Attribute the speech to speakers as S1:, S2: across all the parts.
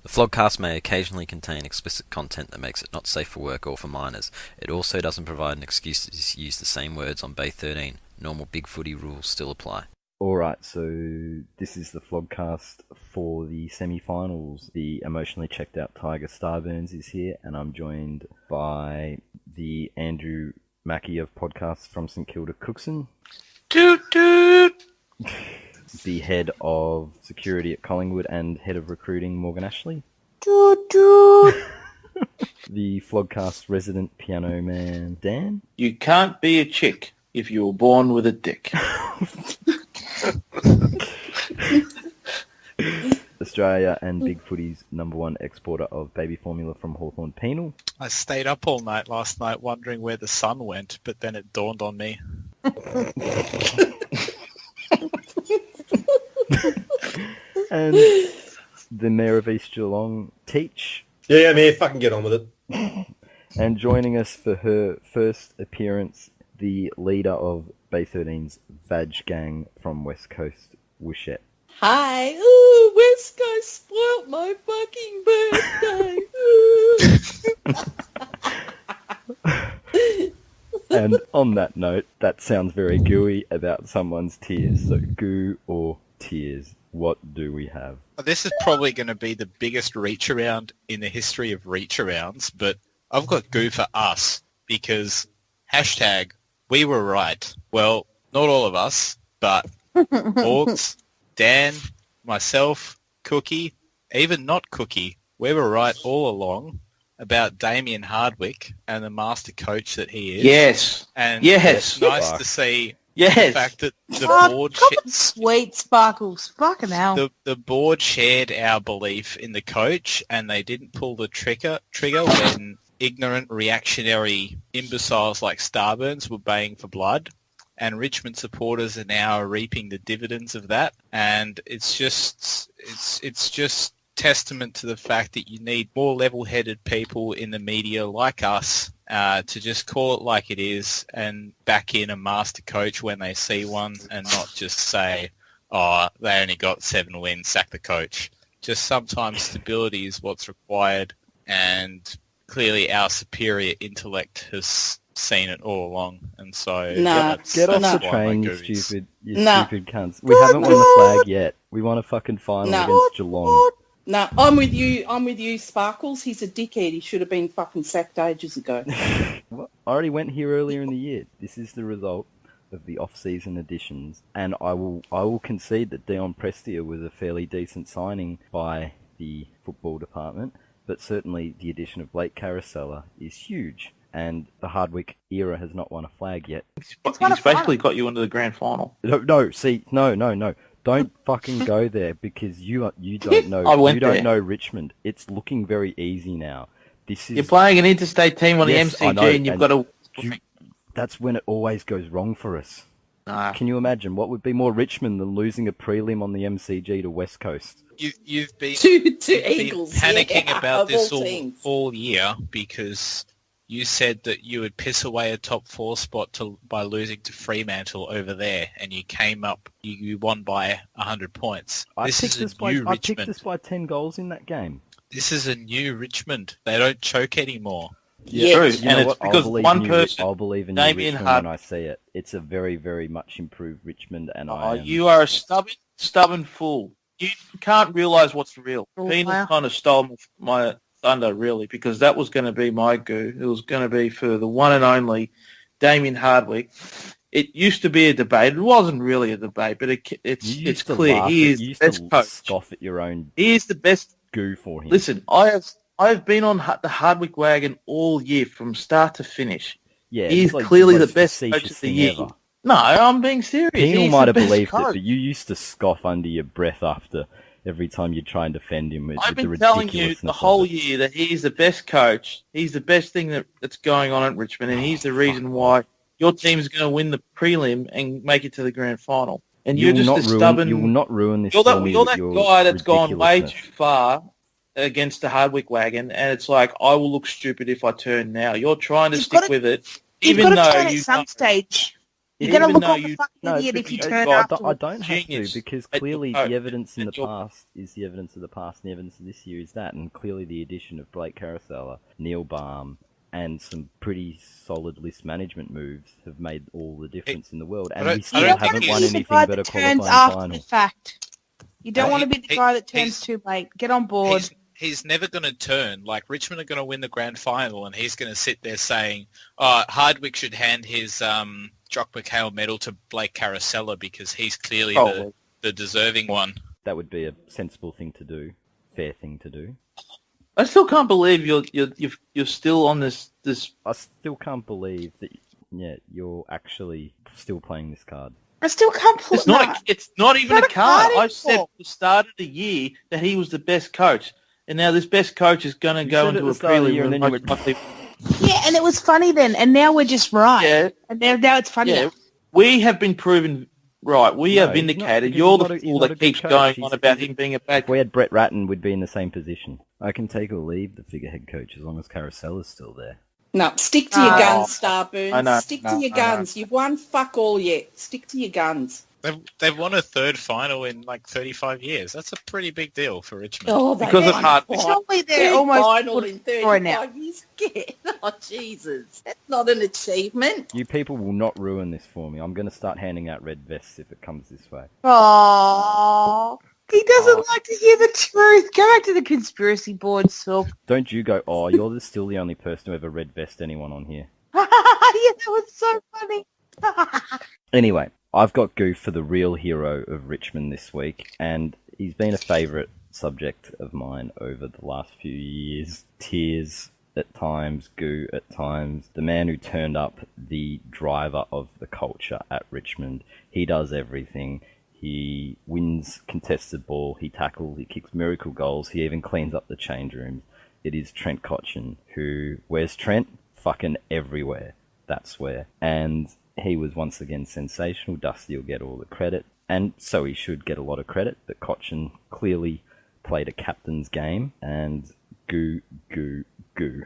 S1: The Flogcast may occasionally contain explicit content that makes it not safe for work or for minors. It also doesn't provide an excuse to use the same words on Bay 13. Normal big footy rules still apply.
S2: Alright, so this is the Flogcast for the semi-finals. The emotionally checked out Tiger Starburns is here, and I'm joined by the Andrew Mackey of podcasts from St Kilda Cookson.
S3: Toot toot!
S2: The head of security at Collingwood and head of recruiting, Morgan Ashley.
S3: Toot toot!
S2: The Flogcast resident piano man, Dan.
S3: You can't be a chick if you were born with a dick.
S2: Australia and Big Footy's #1 exporter of baby formula from Hawthorn Penal.
S4: I stayed up all night last night wondering where the sun went, but then it dawned on me.
S2: And the Mayor of East Geelong, Teach.
S5: Yeah, man, fucking get on with it.
S2: And joining us for her first appearance, the leader of Bay 13's Vag Gang from West Coast, Wooshette.
S6: Hi. Ooh, West Coast spoilt my fucking birthday.
S2: And on that note, that sounds very gooey about someone's tears. So goo or tears, what do we have?
S4: This is probably going to be the biggest reach around in the history of reach arounds, but I've got goo for us because hashtag we were right. Well, not all of us, but Morgs, Dan, myself, Cookie, even not Cookie. We were right all along about Damien Hardwick and the master coach that he is.
S3: Yes.
S4: And
S3: Yes.
S4: it's nice to see the
S3: Yes.
S4: fact that the board
S6: Sweet sparkles. Fucking hell.
S4: the board shared our belief in the coach, and they didn't pull the trigger when ignorant reactionary imbeciles like Starburns were baying for blood. And Richmond supporters are now reaping the dividends of that. And it's just testament to the fact that you need more level-headed people in the media like us to just call it like it is and back in a master coach when they see one and not just say, oh, they only got 7 wins, sack the coach. Just sometimes stability is what's required, and clearly our superior intellect has seen it all along, and so
S2: Get off the
S4: why
S2: train,
S4: my
S2: you
S4: goo is-
S2: stupid
S6: Nah.
S2: cunts. We haven't won the flag yet. We won a fucking final against Geelong.
S6: No, I'm with you, Sparkles. He's a dickhead. He should have been fucking sacked ages ago.
S2: Well, I already went here earlier in the year. This is the result of the off-season additions, and I will concede that Dion Prestia was a fairly decent signing by the football department, but certainly the addition of Blake Caracella is huge, and the Hardwick era has not won a flag yet.
S3: He's basically got you into the grand final.
S2: No. Don't fucking go there, because you don't know.
S3: I went
S2: you don't
S3: there.
S2: know Richmond. It's looking very easy now. This is
S3: You're playing an interstate team on
S2: Yes,
S3: the
S2: I
S3: MCG,
S2: know,
S3: and you've got to...
S2: That's when it always goes wrong for us.
S3: Nah.
S2: Can you imagine what would be more Richmond than losing a prelim on the MCG to West Coast?
S4: You've been
S6: Two
S4: been
S6: Eagles.
S4: panicking
S6: yeah,
S4: about
S6: of
S4: this
S6: all teams.
S4: all year because you said that you would piss away a top 4 spot by losing to Fremantle over there, and you came up, you won by 100 points.
S2: I
S4: This
S2: picked
S4: is
S2: us
S4: a new
S2: by, I picked
S4: Richmond.
S2: us by 10 goals in that game.
S4: This is a new Richmond. They don't choke anymore.
S6: Yeah.
S3: True,
S2: You know
S3: and it's
S2: what?
S3: because one person...
S2: I'll believe in you,
S3: Damien
S2: Richmond,
S3: Hard-
S2: when I see it. It's a very, very much improved Richmond, and
S3: you are a stubborn fool. You can't realise what's real. Penal kind of stole my thunder, really, because that was going to be my goo. It was going to be for the one and only Damien Hardwick. It used to be a debate. It wasn't really a debate, but it's clear. He is the best coach.
S2: Scoff at your own
S3: He is the best.
S2: goo for him.
S3: Listen, I've been on the Hardwick wagon all year from start to finish.
S2: Yeah,
S3: He's
S2: it's like
S3: clearly the
S2: most
S3: best coach
S2: facetious
S3: of the
S2: thing
S3: year.
S2: ever.
S3: No, I'm being serious.
S2: Penal
S3: He's
S2: might
S3: the
S2: have
S3: best
S2: believed it,
S3: coach.
S2: but you used to scoff under your breath after every time you try and defend him with,
S3: I've
S2: with the
S3: been telling
S2: ridiculousness
S3: you the
S2: of
S3: whole
S2: it.
S3: year that he's the best coach. He's the best thing that's going on at Richmond, and he's the reason why your team's going to win the prelim and make it to the grand final. And you're just a stubborn...
S2: You will not ruin this
S3: You're
S2: for me
S3: that
S2: with your
S3: guy that's gone way
S2: ridiculousness.
S3: too far against the Hardwick wagon, and it's like, I will look stupid if I turn now. You're trying to
S7: You've
S3: stick
S7: gotta-
S3: with it,
S7: You've
S3: even
S7: got to
S3: though
S7: turn at
S3: you
S7: some
S3: don't-
S7: stage. You're going to
S3: Even
S7: look
S3: though
S7: like a
S3: you-
S7: fucking
S2: No,
S7: idiot
S2: but
S7: if you
S2: I
S7: turn
S2: don't-
S7: after.
S2: I don't have to,
S3: Genius.
S2: because
S3: At
S2: clearly
S3: your
S2: the
S3: coach.
S2: evidence in the
S3: At your-
S2: past is the evidence of the past, and the evidence of this year is that, and clearly the addition of Blake Carousella, Neil Baum, and some pretty solid list management moves have made all the difference in the world, and
S4: I
S2: we
S4: don't-
S2: still
S4: I
S7: You
S4: don't
S7: don't want
S2: haven't
S7: to
S2: won
S7: be the
S2: anything
S7: guy
S2: but a
S7: that turns
S2: qualifying
S7: after
S2: final.
S7: the fact. You don't want to be the guy that turns
S4: he's-
S7: too late. Get on board.
S4: He's never going to turn. Like, Richmond are going to win the grand final, and he's going to sit there saying, Hardwick should hand his Jock McHale medal to Blake Carousella because he's clearly
S3: Probably.
S4: the deserving one.
S2: That would be a sensible thing to do, fair thing to do.
S3: I still can't believe you're still on this.
S2: I still can't believe that, you're actually still playing this card.
S7: I still can't put
S3: It's not. It's not even
S7: Not
S3: a
S7: a
S3: card.
S7: card
S3: I said
S7: anymore.
S3: at the start of the year that he was the best coach, and now this best coach is going to
S2: You
S3: go
S2: said at
S3: into
S2: the
S3: a
S2: start of the year,
S3: prelim.
S2: and then you went,
S7: Yeah, and it was funny then, and now we're just right.
S3: Yeah,
S7: And now it's funny.
S3: yeah. We have been proven right. We
S2: No,
S3: have
S2: he's not,
S3: vindicated.
S2: because
S3: You're
S2: he's
S3: the
S2: not a- he's
S3: fool
S2: not a
S3: that
S2: good
S3: keeps
S2: coach.
S3: going
S2: He's-
S3: on about
S2: he's-
S3: him being a bad
S2: If we had Brett Ratton, we'd be in the same position. I can take or leave the figurehead coach as long as Carousella's still there.
S6: No, stick to your
S7: Oh.
S6: guns, Starburns.
S3: I know,
S6: Stick
S3: no,
S6: to your
S3: I know.
S6: guns. You've won fuck all yet. Stick to your guns.
S4: They've won a third final in like 35 years. That's a pretty big deal for Richmond.
S6: Oh,
S3: Because of Hardwick.
S7: Surely they're
S6: They're
S7: almost
S6: final in
S7: right now.
S6: 35 years. Oh, Jesus. That's not an achievement.
S2: You people will not ruin this for me. I'm going to start handing out red vests if it comes this way.
S7: Aww. He doesn't like to hear the truth. Go back to the conspiracy board, Silk.
S2: Don't you go, oh, you're still the only person who ever red vest anyone on here.
S7: Yeah, that was so funny.
S2: Anyway, I've got Goof for the real hero of Richmond this week, and he's been a favourite subject of mine over the last few years. Tears at times, Goo at times. The man who turned up, the driver of the culture at Richmond. He does everything. He wins contested ball, he tackles, he kicks miracle goals, he even cleans up the change rooms. It is Trent Cotchin, who, where's Trent? Fucking everywhere. That's where. And he was once again sensational. Dusty will get all the credit, and so he should get a lot of credit, but Cotchin clearly played a captain's game, and goo.
S3: You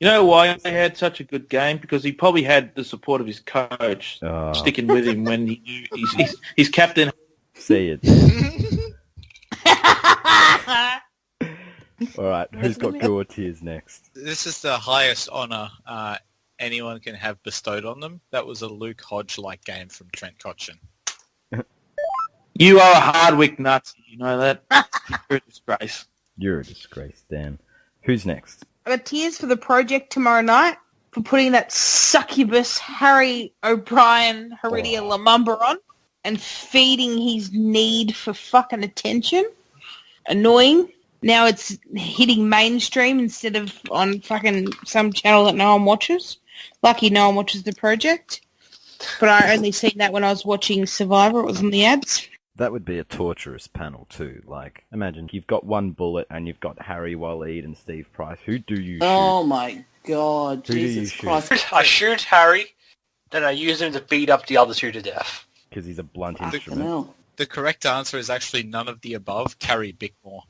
S3: know why he had such a good game? Because he probably had the support of his coach sticking with him when he knew his captain.
S2: See it. Alright, who's got goo or tears next?
S4: This is the highest honour anyone can have bestowed on them. That was a Luke Hodge-like game from Trent Cotchin.
S3: You are a Hardwick nut. You know that? You're a disgrace.
S2: You're a disgrace, Dan. Who's next?
S7: I got tears for the project tomorrow night for putting that succubus Harry O'Brien Heredia Lumumba on and feeding his need for fucking attention. Annoying. Now it's hitting mainstream instead of on fucking some channel that no one watches. Lucky no one watches the project. But I only seen that when I was watching Survivor. It was on the ads.
S2: That would be a torturous panel too. Like, imagine you've got one bullet and you've got Harry Waleed and Steve Price. Who do you shoot?
S6: Oh, my God.
S2: Who do you
S6: Jesus
S2: shoot?
S6: Christ.
S8: I shoot Harry, then I use him to beat up the other two to death.
S2: Because he's a blunt
S6: Fucking
S2: instrument.
S6: hell.
S4: The correct answer is actually none of the above. Carrie Bickmore.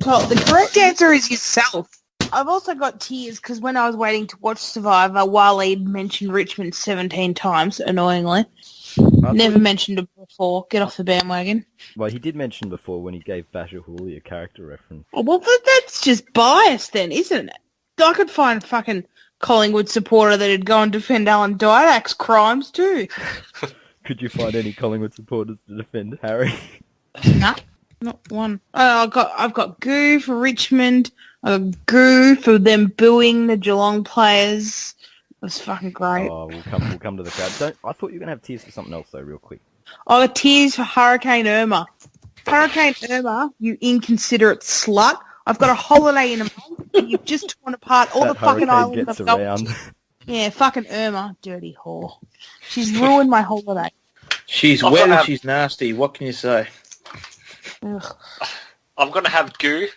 S7: Well, the correct answer is yourself. I've also got tears because when I was waiting to watch Survivor, Waleed mentioned Richmond 17 times, annoyingly. Never mentioned it before. Get off the bandwagon.
S2: Well, he did mention before when he gave Basher Hooley a character reference.
S7: Oh, well, but that's just biased then, isn't it? I could find a fucking Collingwood supporter that would go and defend Alan Didak's crimes too.
S2: Could you find any Collingwood supporters to defend Harry?
S7: Nah, not one. I've got goo for Richmond. I've got goo for them booing the Geelong players. It was fucking great.
S2: Oh, we'll come to the crowd. I thought you were gonna have tears for something else though, real quick.
S7: I got tears for Hurricane Irma. Hurricane Irma, you inconsiderate slut. I've got a holiday in a month and you've just torn apart all
S2: That
S7: the fucking
S2: hurricane
S7: island
S2: gets
S7: I've got.
S2: around.
S7: Yeah, fucking Irma, dirty whore. She's ruined my holiday.
S3: She's
S8: I'm
S3: wet
S8: gonna
S3: and
S8: have-
S3: she's nasty. What can you say?
S7: Ugh.
S8: I'm going to have goo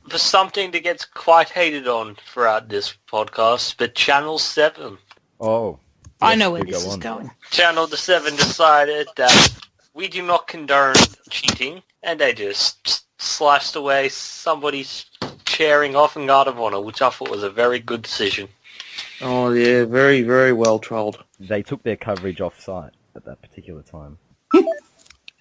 S8: for something that gets quite hated on throughout this podcast, but Channel 7.
S2: Oh.
S7: I
S2: yes,
S7: know where
S2: do
S7: this
S2: go
S7: is
S2: on.
S7: going.
S8: Channel 7 decided that we do not condone cheating, and they just sliced away somebody's chairing off in Guard of Honor, which I thought was a very good decision.
S3: Oh, yeah, very, very well trolled.
S2: They took their coverage off site. at that particular time.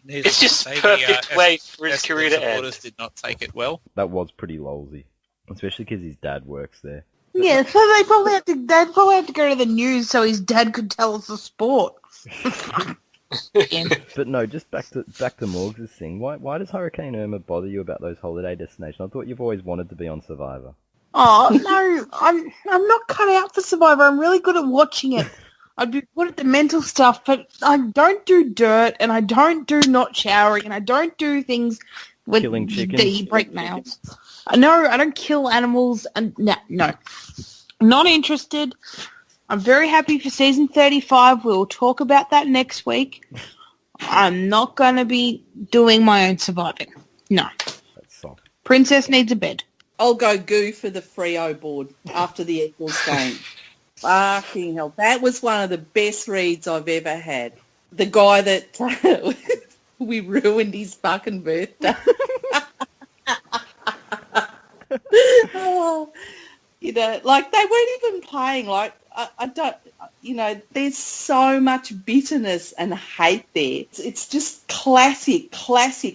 S8: It's just a perfect way for his career to end.
S4: Supporters did not take it well.
S2: That was pretty lolsy, especially because his dad works there.
S7: Yeah, so they'd probably have to go to the news so his dad could tell us the sport.
S2: But no, just back to Morgs' thing. Why does Hurricane Irma bother you about those holiday destinations? I thought you've always wanted to be on Survivor.
S7: Oh no, I'm not cut out for Survivor. I'm really good at watching it. I'd be good at the mental stuff, but I don't do dirt, and I don't do not showering, and I don't do things with
S2: Killing chickens.
S7: that you break nails. No, I don't kill animals, and no, not interested. I'm very happy for season 35. We'll talk about that next week. I'm not going to be doing my own surviving. No.
S2: That's soft.
S7: Princess needs a bed.
S6: I'll go goo for the Freo board after the Eagles game. Fucking hell. That was one of the best reads I've ever had. The guy that we ruined his fucking birthday. Oh, you know, like they weren't even playing. Like, I don't, you know, there's so much bitterness and hate there. It's just classic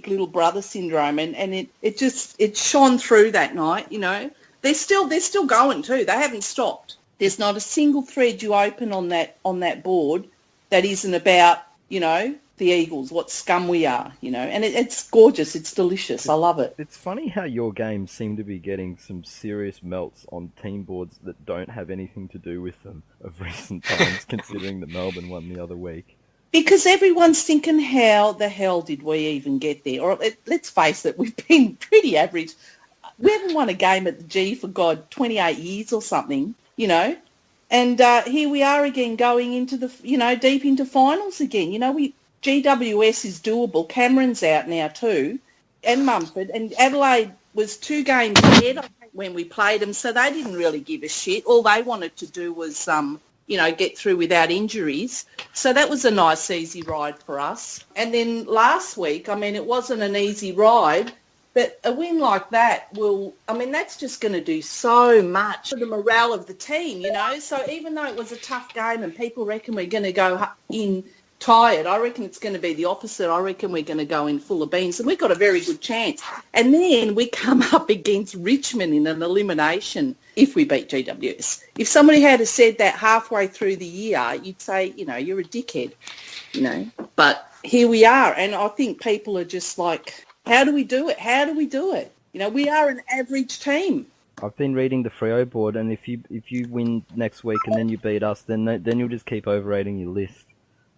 S6: little brother syndrome, and it shone through that night. You know, they're still going too. They haven't stopped. There's not a single thread you open on that board that isn't about, you know, the Eagles, what scum we are, you know, and it's gorgeous. It's delicious. I love it.
S2: It's funny how your games seem to be getting some serious melts on team boards that don't have anything to do with them of recent times, considering that Melbourne won the other week.
S6: Because everyone's thinking, how the hell did we even get there? Or let's face it, we've been pretty average. We haven't won a game at the G for, 28 years or something, you know. And here we are again going into the, you know, deep into finals again. You know, GWS is doable. Cameron's out now too, and Mumford. And Adelaide was 2 games ahead when we played them, so they didn't really give a shit. All they wanted to do was, you know, get through without injuries. So that was a nice, easy ride for us. And then last week, I mean, it wasn't an easy ride, but a win like that that's just going to do so much for the morale of the team, you know. So even though it was a tough game and people reckon we're going to go in tired, I reckon it's going to be the opposite. I reckon we're going to go in full of beans, and we've got a very good chance. And then we come up against Richmond in an elimination if we beat GWS. If somebody had said that halfway through the year, you'd say, you know, you're a dickhead, you know. But here we are, and I think people are just like, how do we do it? How do we do it? You know, we are an average team.
S2: I've been reading the Freo board, and if you win next week and then you beat us, then you'll just keep overrating your list.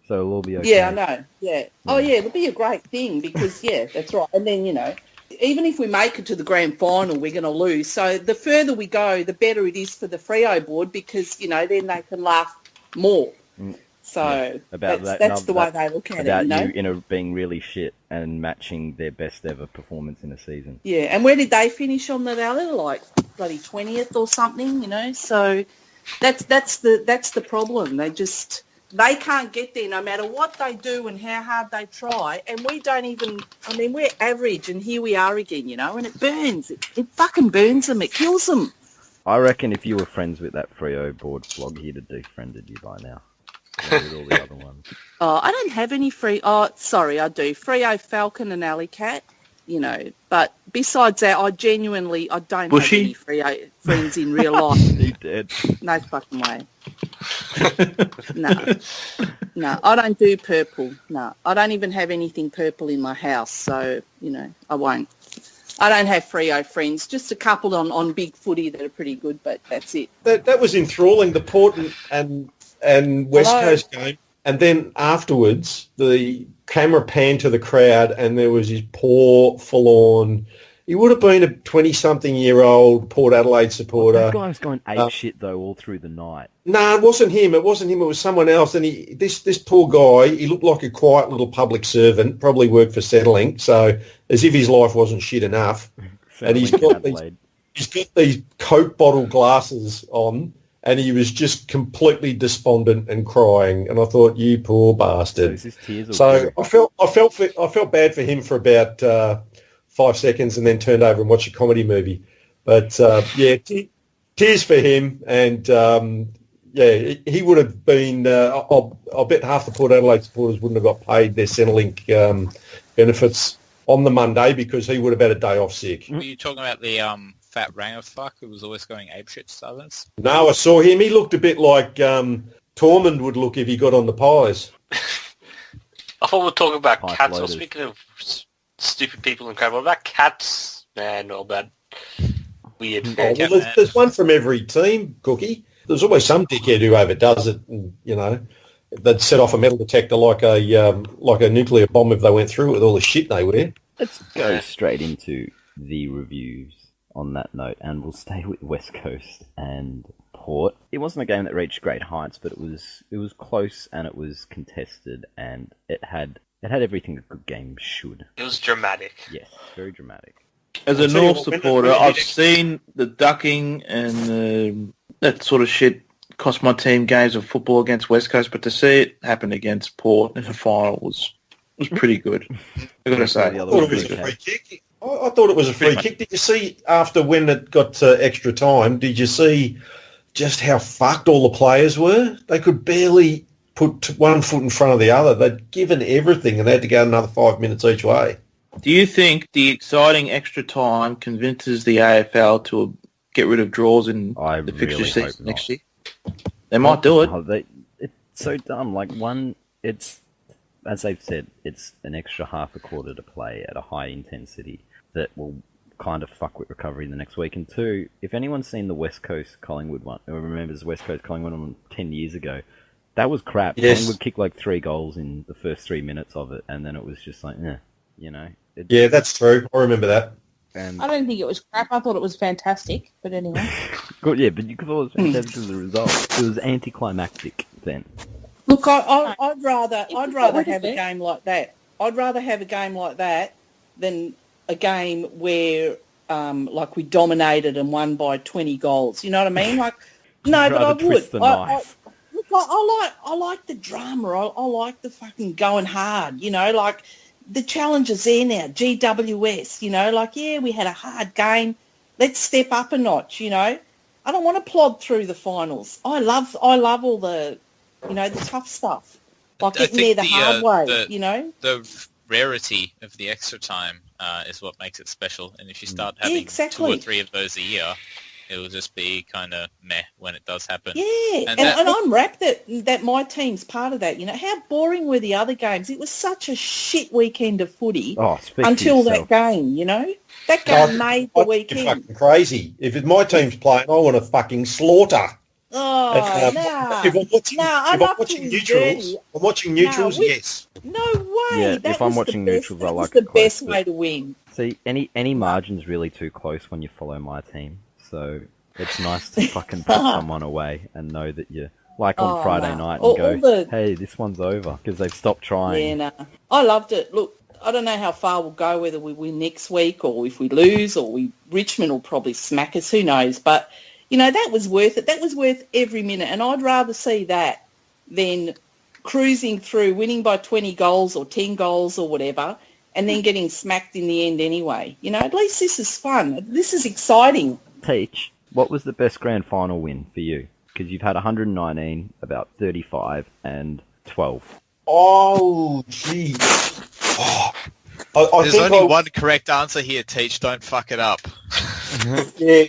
S2: So it'll all be okay.
S6: Yeah, I know. Yeah. Oh, yeah, it'll be a great thing because, yeah, that's right. And then, you know, even if we make it to the grand final, we're going to lose. So the further we go, the better it is for the Freo board because, you know, then they can laugh more. So that's the way they look at it, you know.
S2: About you being really shit and matching their best ever performance in a season.
S6: Yeah, and where did they finish on the rally? Like bloody 20th or something, you know. So that's the problem. They can't get there no matter what they do and how hard they try. And we don't even, I mean, we're average and here we are again, you know, and it burns. It fucking burns them. It kills them.
S2: I reckon if you were friends with that Freo board flog, he'd have defriended you by now. With all the other ones.
S6: Oh, I don't have any I do. Freo, Falcon and Alley Cat, you know. But besides that, I don't have any Freo friends in real life.
S2: He dead.
S6: No fucking way. No, I don't do purple. No, I don't even have anything purple in my house, so, you know, I won't. I don't have Freo friends, just a couple on big footy that are pretty good, but that's it.
S5: That was enthralling, the Port and West Coast game. And then afterwards, the camera panned to the crowd and there was his poor, forlorn... He would have been a 20-something-year-old Port Adelaide supporter.
S2: That guy was going ape shit, though, all through the night.
S5: No, it wasn't him. It was someone else. And this poor guy, he looked like a quiet little public servant, probably worked for Centrelink, so as if his life wasn't shit enough. And he's got these Coke bottle glasses on, and he was just completely despondent and crying. And I thought, you poor bastard. So I felt bad for him for about 5 seconds, and then turned over and watched a comedy movie. But yeah, tears for him. And Yeah, he would have been. I'll bet half the Port Adelaide supporters wouldn't have got paid their Centrelink benefits on the Monday because he would have had a day off sick.
S4: Were you talking about the fat rangerfuck who was always going apeshit Starburns?
S5: No, I saw him. He looked a bit like Tormund would look if he got on the pies.
S8: I thought we were talking about
S2: Pipe
S8: cats.
S2: loaders.
S8: Or speaking of stupid people in crowd, what about cats, man? Or about weird
S5: There's one from every team, Cookie. There's always some dickhead who overdoes it, and they'd set off a metal detector like a nuclear bomb if they went through it with all the shit they wear.
S2: Let's go straight into the reviews on that note, and we'll stay with West Coast and Port. It wasn't a game that reached great heights, but it was close and it was contested, and it had everything a good game should.
S8: It was dramatic.
S2: Yes, very dramatic.
S3: As a North supporter, I've seen the ducking and that sort of shit cost my team games of football against West Coast, but to see it happen against Port in the final was pretty good. I've got to say.
S5: I thought it was a free kick. I thought it was a free kick. Did you see after when it got to extra time, did you see just how fucked all the players were? They could barely put one foot in front of the other. They'd given everything and they had to go another 5 minutes each way.
S3: Do you think the exciting extra time convinces the AFL to get rid of draws in the fixture
S2: really
S3: season next year? They might do it.
S2: It's so dumb. It's, as they've said, it's an extra half a quarter to play at a high intensity that will kind of fuck with recovery the next week. And two, if anyone's seen the West Coast Collingwood one, or remembers the West Coast Collingwood one 10 years ago, that was crap.
S5: Yes.
S2: Collingwood kicked like 3 goals in the first 3 minutes of it, and then it was just like,
S5: Yeah, that's true. I remember that.
S2: And
S7: I don't think it was crap. I thought it was fantastic. But anyway.
S2: good, yeah, but you could always fantastic as a result. It was anticlimactic then.
S6: Look, I'd rather have a game like that. I'd rather have a game like that than a game where, we dominated and won by 20 goals. You know what I mean? No, but I would. I like the drama. I like the fucking going hard. The challenges there now. GWS. We had a hard game. Let's step up a notch. I don't want to plod through the finals. I love all the. The tough stuff, like getting there the hard way,
S4: The rarity of the extra time is what makes it special. And if you start having 2 or 3 of those a year, it'll just be kind of meh when it does happen.
S6: Yeah, and I'm rapt that my team's part of that. How boring were the other games? It was such a shit weekend of footy until that game, That game made the weekend.
S5: Fucking crazy. If my team's playing, I want to fucking slaughter.
S6: Oh,
S5: no. If I'm watching neutrals, yes.
S6: No way.
S2: Yeah, if I'm watching neutrals, I like
S6: the best way to win.
S2: See, any margin's really too close when you follow my team, so it's nice to fucking put someone away and know that you're, on Friday night and go, hey, this one's over, because they've stopped trying.
S6: Yeah, no. I loved it. Look, I don't know how far we'll go, whether we win next week or if we lose or Richmond will probably smack us, who knows, but... that was worth it. That was worth every minute. And I'd rather see that than cruising through, winning by 20 goals or 10 goals or whatever, and then getting smacked in the end anyway. At least this is fun. This is exciting.
S2: Teach, what was the best grand final win for you? Because you've had 119, about 35, and 12.
S5: Oh, gee.
S4: There's only one correct answer here, Teach. Don't fuck it up.
S5: Yeah.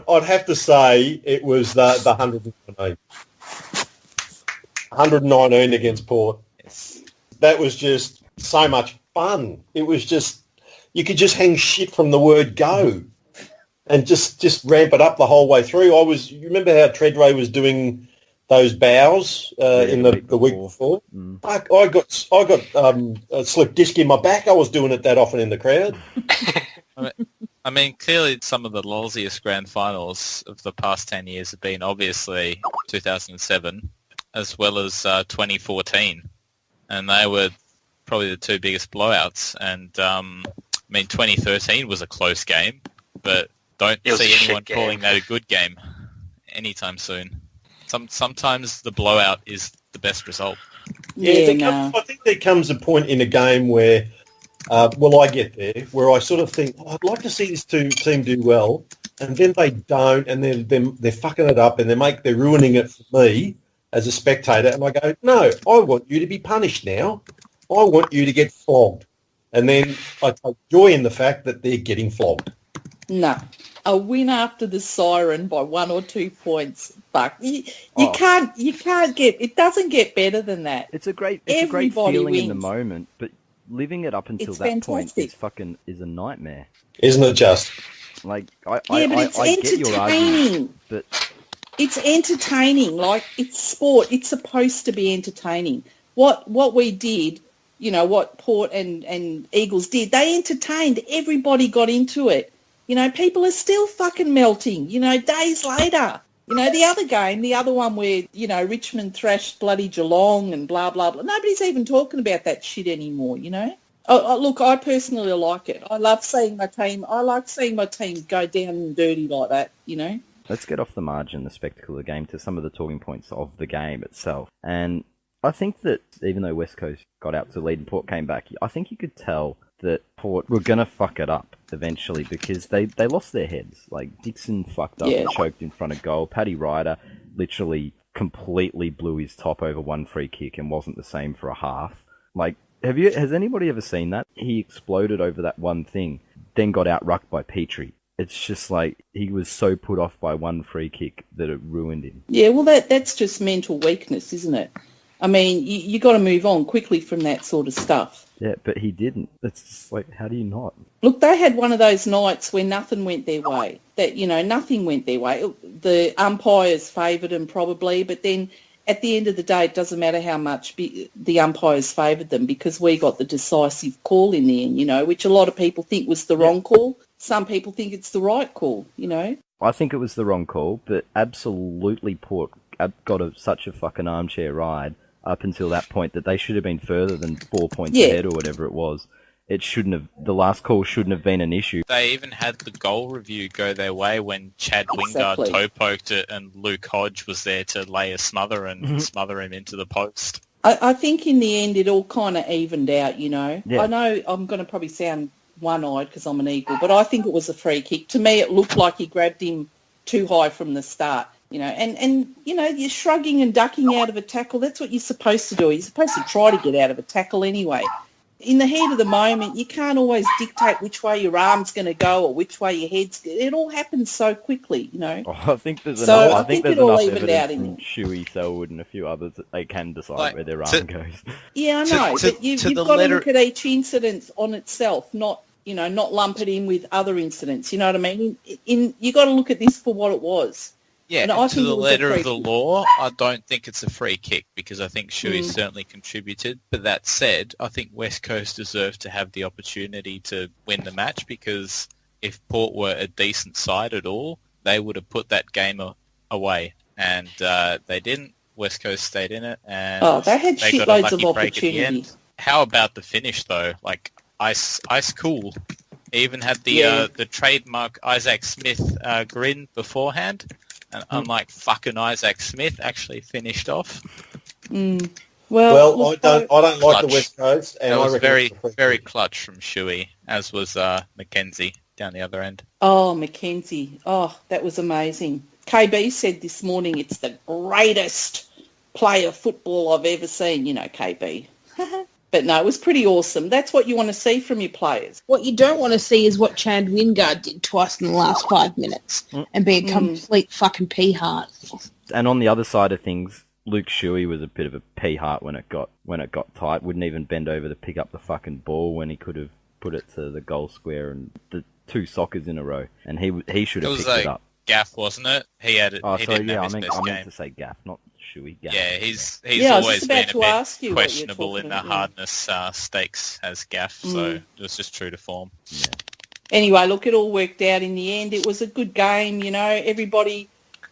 S5: I'd have to say it was the 119. 119 against Port. That was just so much fun. It was just, you could just hang shit from the word go and just ramp it up the whole way through. You remember how Treadway was doing those bows in the week before?
S2: Mm.
S5: I got a slip disc in my back. I was doing it that often in the crowd.
S4: I mean, clearly some of the lossiest grand finals of the past 10 years have been obviously 2007 as well as 2014. And they were probably the 2 biggest blowouts. And, 2013 was a close game, but don't see anyone calling that a good game anytime soon. Sometimes the blowout is the best result.
S5: I think there comes a point in a game where... I get there, where I sort of think, I'd like to see this team do well, and then they don't, and they're fucking it up, and they're ruining it for me as a spectator. And I go, no, I want you to be punished now. I want you to get flogged. And then I take joy in the fact that they're getting flogged.
S6: No. A win after the siren by 1 or 2 points. Fuck. You can't get, it doesn't get better than that.
S2: It's a great feeling in the moment, but living it up until that point is a nightmare.
S5: Isn't it just?
S2: Like, I get your argument, but
S6: it's entertaining. Like, it's sport. It's supposed to be entertaining. What we did, you know, what Port and Eagles did, they entertained. Everybody got into it. You know, people are still fucking melting, you know, days later. You know, the other game, the other one where, you know, Richmond thrashed bloody Geelong and blah, blah, blah. Nobody's even talking about that shit anymore, you know. Look, I personally like it. I love seeing my team. I like seeing my team go down and dirty like that, you know.
S2: Let's get off the margin, the spectacle of the game, to some of the talking points of the game itself. And I think that even though West Coast got out to lead and Port came back, I think you could tell that Port were going to fuck it up eventually because they lost their heads. Like, Dixon fucked up and choked in front of goal. Paddy Ryder literally completely blew his top over one free kick and wasn't the same for a half. Like, has anybody ever seen that? He exploded over that one thing, then got out-rucked by Petrie. It's just like he was so put off by one free kick that it ruined him.
S6: Yeah, well, that's just mental weakness, isn't it? I mean, you got to move on quickly from that sort of stuff.
S2: Yeah, but he didn't. It's just like, how do you not?
S6: Look, they had one of those nights where nothing went their way. That, you know, nothing went their way. The umpires favoured them probably, but then at the end of the day, it doesn't matter how much the umpires favoured them because we got the decisive call in the end, you know, which a lot of people think was the wrong call. Some people think it's the right call, you know.
S2: I think it was the wrong call, but absolutely Port got such a fucking armchair ride up until that point that they should have been further than 4 points ahead or whatever it was. It shouldn't have. The last call shouldn't have been an issue.
S4: They even had the goal review go their way when Chad Wingard toe poked it and Luke Hodge was there to lay a smother and smother him into the post.
S6: I think in the end it all kind of evened out, you know.
S2: Yeah.
S6: I know I'm going to probably sound one-eyed because I'm an Eagle, but I think it was a free kick. To me, it looked like he grabbed him too high from the start. You know, and you know, you're shrugging and ducking out of a tackle. That's what you're supposed to do. You're supposed to try to get out of a tackle anyway. In the heat of the moment, you can't always dictate which way your arm's going to go or which way your head's. It all happens so quickly, you know.
S2: I think there's enough. I think there's enough evidence from Shuey, Selwood, and a few others that they can decide where their arm goes.
S6: Yeah, I know, but you've got to look at each incident on itself, not lump it in with other incidents. You know what I mean? You got to look at this for what it was.
S4: Yeah, and to the letter of the law, I don't think it's a free kick because I think Shuey certainly contributed. But that said, I think West Coast deserved to have the opportunity to win the match because if Port were a decent side at all, they would have put that game away. And they didn't. West Coast stayed in it. And
S6: they had shitloads of opportunities.
S4: How about the finish, though? Like, ice cool. Even had the trademark Isaac Smith grin beforehand. And unlike fucking Isaac Smith, actually finished off.
S6: Well,
S5: I don't like the West Coast, and
S4: that was
S5: I
S4: very clutch from Shuey, as was Mackenzie down the other end.
S6: Oh, Mackenzie! Oh, that was amazing. KB said this morning it's the greatest play of football I've ever seen. You know, KB. But no, it was pretty awesome. That's what you want to see from your players.
S7: What you don't want to see is what Chad Wingard did twice in the last 5 minutes and be a complete fucking pea-heart.
S2: And on the other side of things, Luke Shuey was a bit of a pea-heart when it got tight. Wouldn't even bend over to pick up the fucking ball when he could have put it to the goal square and the 2 sockers in a row. And he should have picked it up.
S4: Gaff, wasn't it? He had it.
S2: Oh,
S4: he
S2: sorry,
S4: didn't have his best
S2: I
S4: game.
S2: meant to say Gaff, not Shuey. Gaff.
S4: Yeah, he's always been a bit questionable in the
S6: about.
S4: hardness stakes as Gaff, so it was just true to form.
S2: Yeah.
S6: Anyway, look, it all worked out in the end. It was a good game, you know. Everybody,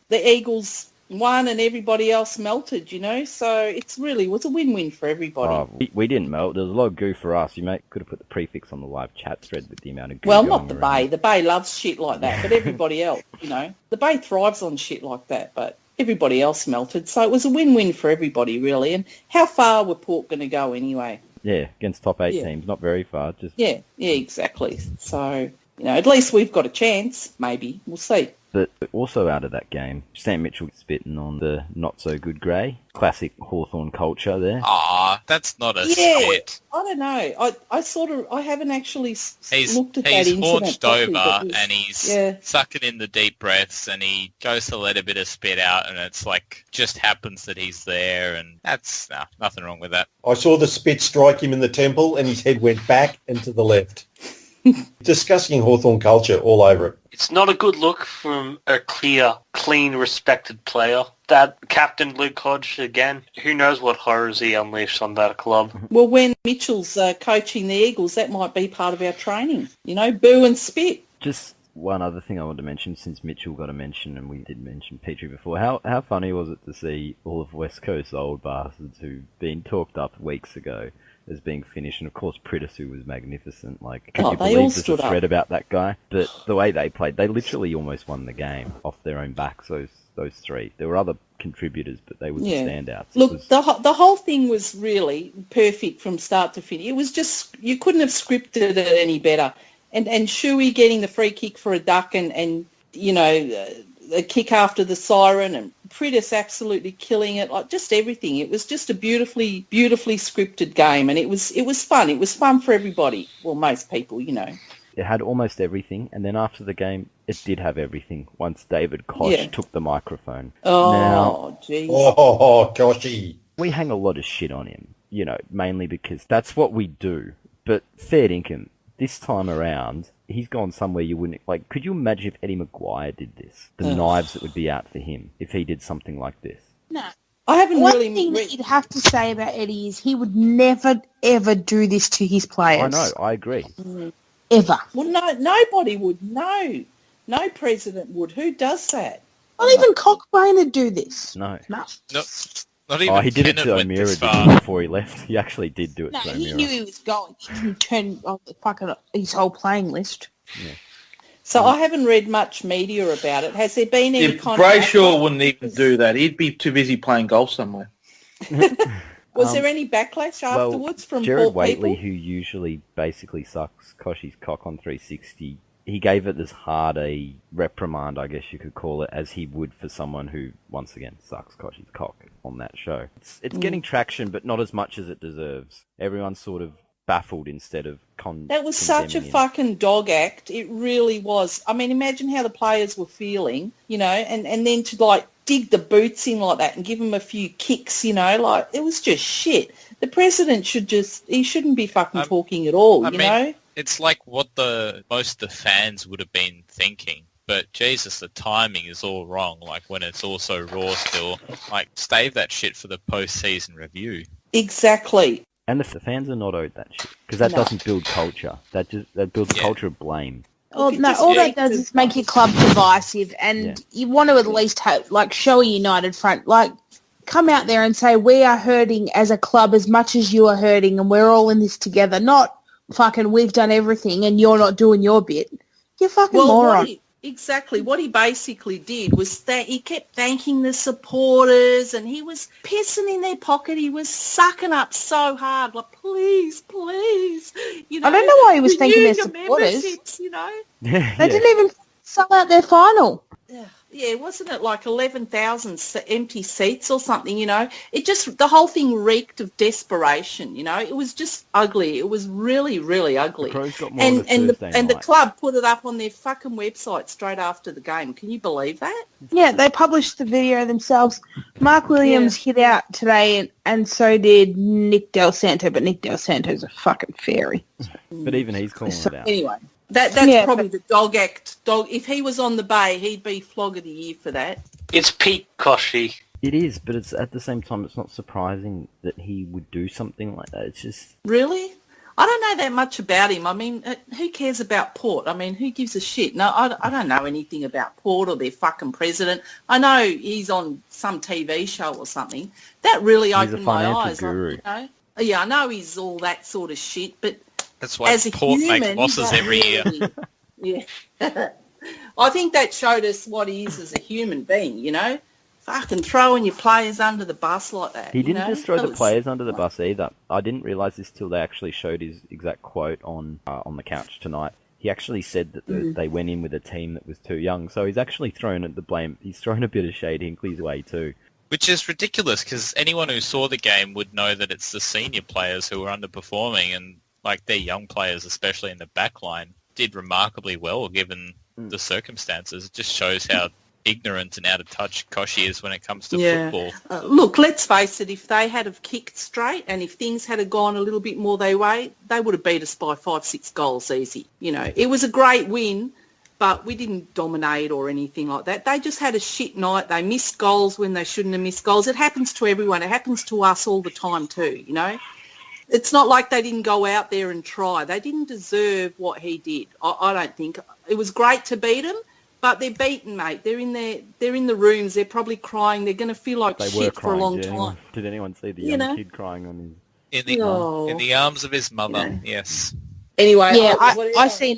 S6: the Eagles won and everybody else melted, you know. So it was a win-win for everybody.
S2: Oh, we didn't melt. There was a lot of goo for us. You could have put the prefix on the live chat thread with the amount of goo.
S6: Well, not the Bay. The Bay loves shit like that, but everybody else, you know. The Bay thrives on shit like that, but everybody else melted. So it was a win-win for everybody, really. And how far were Port going to go anyway?
S2: Yeah, against top 8 teams. Not very far.
S6: Yeah, exactly. So, at least we've got a chance, maybe. We'll see.
S2: But also out of that game, Sam Mitchell spitting on the not-so-good Gray. Classic Hawthorn culture there.
S4: That's not a spit.
S6: I don't know. I haven't actually looked at that
S4: He's
S6: incident
S4: haunched
S6: properly,
S4: over and he's sucking in the deep breaths and he goes to let a bit of spit out and it's like just happens that he's there and that's nothing wrong with that.
S5: I saw the spit strike him in the temple and his head went back and to the left. Discussing Hawthorn culture all over it.
S8: It's not a good look from a clean, respected player. That captain Luke Hodge, again, who knows what horrors he unleashed on that club.
S6: Well, when Mitchell's coaching the Eagles, that might be part of our training. Boo and spit.
S2: Just one other thing I wanted to mention, since Mitchell got a mention, and we did mention Petrie before, how funny was it to see all of West Coast's old bastards who've been talked up weeks ago as being finished, and of course Pritissu was magnificent. Like, can you believe there's a thread about that guy? But the way they played, they literally almost won the game off their own backs, those three. There were other contributors, but they were the standouts.
S6: Look, the whole thing was really perfect from start to finish. It was just, you couldn't have scripted it any better. And Shuey getting the free kick for a duck and a kick after the siren, and Pritis absolutely killing it, like just everything. It was just a beautifully scripted game, and it was fun. It was fun for everybody. Well, most people,
S2: It had almost everything, and then after the game, it did have everything once David Koch took the microphone.
S6: Oh, jeez.
S5: Oh, Koshy.
S2: We hang a lot of shit on him, mainly because that's what we do. But fair dinkum, this time around, he's gone somewhere you wouldn't... Like, could you imagine if Eddie Maguire did this? The knives that would be out for him if he did something like this.
S7: No.
S6: I haven't
S7: One
S6: really...
S7: thing that you'd have to say about Eddie is he would never, ever do this to his players.
S2: I know, I agree.
S7: Ever.
S6: Well, no, nobody would. No president would. Who does that?
S7: Not even Cockbrain would do this.
S2: No.
S4: Not even
S2: he did it to
S4: Kennett
S2: O'Meara
S4: went this far.
S2: before he left. He actually did do it to O'Meara.
S7: He knew he was going. He didn't turn on his whole playing list.
S2: Yeah.
S6: So I haven't read much media about it. Has there been any kind
S3: Brayshaw wouldn't even do that. He'd be too busy playing golf somewhere.
S6: Was there any backlash afterwards from
S2: Jared
S6: people?
S2: Waitley, who usually basically sucks Koshy's cock on 360, he gave it as hard a reprimand, I guess you could call it, as he would for someone who, once again, sucks Koshy's cock on that show. It's getting traction, but not as much as it deserves. Everyone's sort of baffled instead of
S6: That was such a fucking dog act. It really was. I mean, imagine how the players were feeling, and then to, dig the boots in like that and give them a few kicks, it was just shit. The president shouldn't be fucking talking at all, know?
S4: It's like what most of the fans would have been thinking. But Jesus, the timing is all wrong. Like when it's all so raw still. Like stave that shit for the post-season review.
S6: Exactly.
S2: And the fans are not owed that shit because that doesn't build culture. That builds a culture of blame.
S7: All that does is make your club divisive, and you want to at least have, show a united front. Come out there and say, we are hurting as a club as much as you are hurting, and we're all in this together. Not fucking we've done everything and you're not doing your bit. You fucking moron.
S6: Exactly. What he basically did was that he kept thanking the supporters and he was pissing in their pocket. He was sucking up so hard, please.
S7: I don't know why he was thanking their supporters. They didn't even sell out their final.
S6: Yeah, wasn't it 11,000 empty seats or something, It just, the whole thing reeked of desperation, It was just ugly. It was really, really ugly. And the club put it up on their fucking website straight after the game. Can you believe that?
S7: Yeah, they published the video themselves. Mark Williams hit out today and so did Nick Del Santo, but Nick Del Santo's a fucking fairy.
S2: But even he's calling it out.
S6: Anyway. That's probably the dog act. If he was on the bay, he'd be flog of the year for that.
S8: It's Pete Koshy.
S2: It is, but it's at the same time, it's not surprising that he would do something like that. It's just...
S6: Really? I don't know that much about him. I mean, who cares about Port? I mean, who gives a shit? No, I don't know anything about Port or their fucking president. I know he's on some TV show or something. That really opened my eyes.
S2: He's a financial
S6: guru. Yeah, I know he's all that sort of shit, but...
S4: That's why Port make losses every year.
S6: Yeah. I think that showed us what he is as a human being, Fucking throwing your players under the bus like that.
S2: He didn't just throw the players under the bus either. I didn't realise this till they actually showed his exact quote on the couch tonight. he actually said that they went in with a team that was too young. So he's actually thrown at the blame. He's thrown a bit of shade Hinkley's way too.
S4: Which is ridiculous because anyone who saw the game would know that it's the senior players who are underperforming, and like their young players, especially in the back line, did remarkably well given the circumstances. It just shows how ignorant and out of touch Koshi is when it comes to football.
S6: Look, let's face it, if they had have kicked straight and if things had have gone a little bit more their way, they would have beat us by 5-6 goals easy. You know, it was a great win, but we didn't dominate or anything like that. They just had a shit night. They missed goals when they shouldn't have missed goals. It happens to everyone. It happens to us all the time too, you know. It's not like they didn't go out there and try. They didn't deserve what he did. I don't think. It was great to beat them, but they're beaten, mate. They're in the rooms. They're probably crying. They're going to feel like shit for a long time.
S2: Did anyone see the young kid crying on his...
S4: In the arms of his mother, yes.
S6: Anyway,
S7: yeah, I seen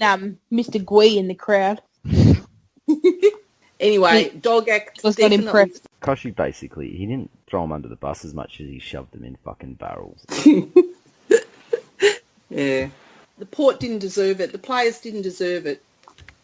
S7: Mr. Gwee in the crowd.
S6: Anyway, dog act
S7: was not impressed.
S2: Koshi basically, he didn't throw them under the bus as much as he shoved them in fucking barrels.
S6: Yeah, the Port didn't deserve it. The players didn't deserve it,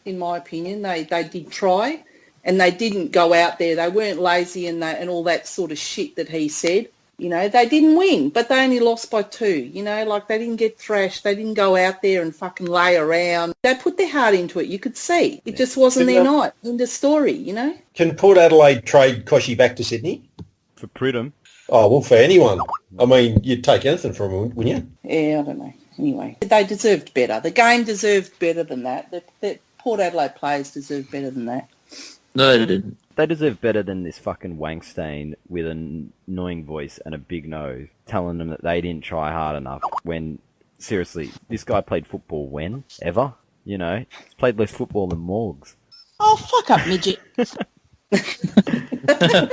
S6: in my opinion. They did try, and they didn't go out there. They weren't lazy and all that sort of shit that he said. You know, they didn't win, but they only lost by 2. You know, like they didn't get thrashed. They didn't go out there and fucking lay around. They put their heart into it. You could see. It just wasn't their night. In the story, you know.
S5: Can Port Adelaide trade Koshi back to Sydney?
S2: For Pridham?
S5: Oh, well, for anyone. I mean, you'd take anything from them, wouldn't you?
S6: Yeah, I don't know. Anyway, they deserved better. The game deserved better than that. The Port Adelaide players deserved better than that.
S3: No, they didn't.
S2: They deserve better than this fucking wankstain with an annoying voice and a big nose telling them that they didn't try hard enough when, seriously, this guy played football when? Ever? You know? He's played less football than Morgs.
S7: Oh, fuck up, midget.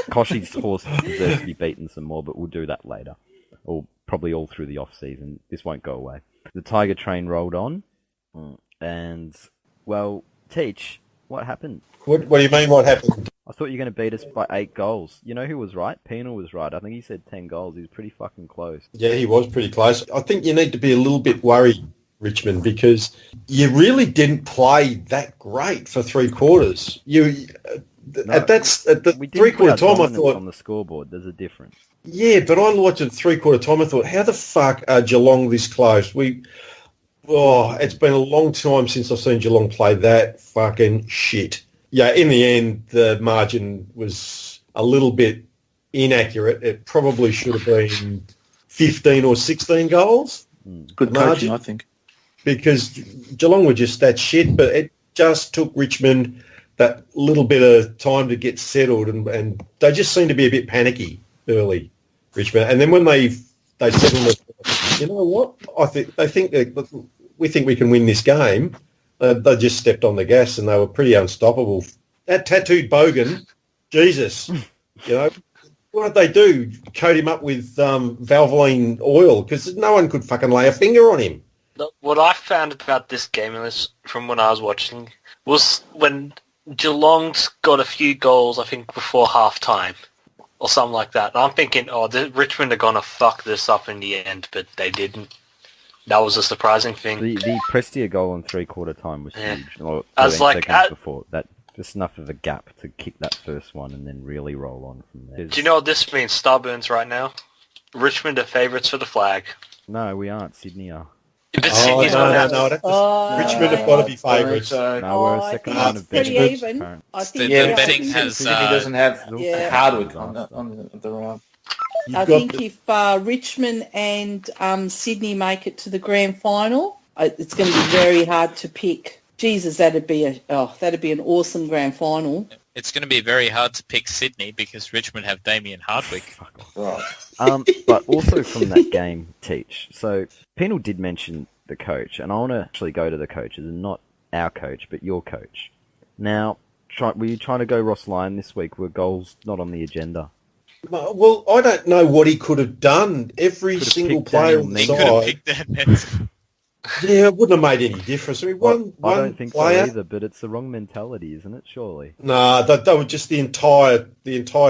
S2: Koshi's horse deserves to be beaten some more, but we'll do that later. Or probably all through the off-season. This won't go away. The Tiger train rolled on, and, well, Teach, what happened?
S5: What do you mean what happened?
S2: I thought you were going to beat us by 8 goals. You know who was right? Penal was right. I think he said 10 goals. He was pretty fucking close.
S5: Yeah, he was pretty close. I think you need to be a little bit worried, Richmond, because you really didn't play that great for 3 quarters. At the 3-quarter time, I thought
S2: on the scoreboard, there's a difference.
S5: Yeah, but I watched at 3-quarter time. I thought, how the fuck are Geelong this close? It's been a long time since I've seen Geelong play that fucking shit. Yeah, in the end, the margin was a little bit inaccurate. It probably should have been 15 or 16 goals.
S3: Good coaching, I think.
S5: Because Geelong were just that shit, but it just took Richmond that little bit of time to get settled, and they just seemed to be a bit panicky early, Richmond. And then when they settled, you know what? We think we can win this game. They just stepped on the gas and they were pretty unstoppable. That tattooed bogan, Jesus, you know, what did they do? Coat him up with Valvoline oil because no one could fucking lay a finger on him.
S8: What I found about this game, and this from when I was watching, was when Geelong's got a few goals, I think, before half-time or something like that. And I'm thinking, Richmond are going to fuck this up in the end, but they didn't. That was a surprising thing.
S2: The Prestia goal in 3-quarter time was huge. Or
S8: I was like,
S2: before that, just enough of a gap to kick that first one and then really roll on from there.
S8: Do you know what this means, Starburns, right now? Richmond are favourites for the flag.
S2: No, we aren't. Sydney are.
S8: But Sydney's not
S5: Richmond have got to be favourites.
S2: No, we're a second round of
S6: pretty even. I think
S4: the betting has...
S3: Sydney doesn't have Hardwick on the round.
S6: I think if Richmond and Sydney make it to the grand final, it's going to be very hard to pick. Jesus, that'd be an awesome grand final.
S4: It's going to be very hard to pick Sydney because Richmond have Damien Hardwick.
S3: Right.
S2: But also from that game, Teach. So Penal did mention the coach, and I want to actually go to the coaches, and not our coach, but your coach. Now, were you trying to go Ross Lyon this week? Were goals not on the agenda?
S5: Well, I don't know what he could have done. Every single player on the side...
S4: He could have picked that.
S5: Yeah, it wouldn't have made any difference. I mean,
S2: I don't think
S5: player...
S2: so either, but it's the wrong mentality, isn't it, surely?
S5: Nah, they were just the entire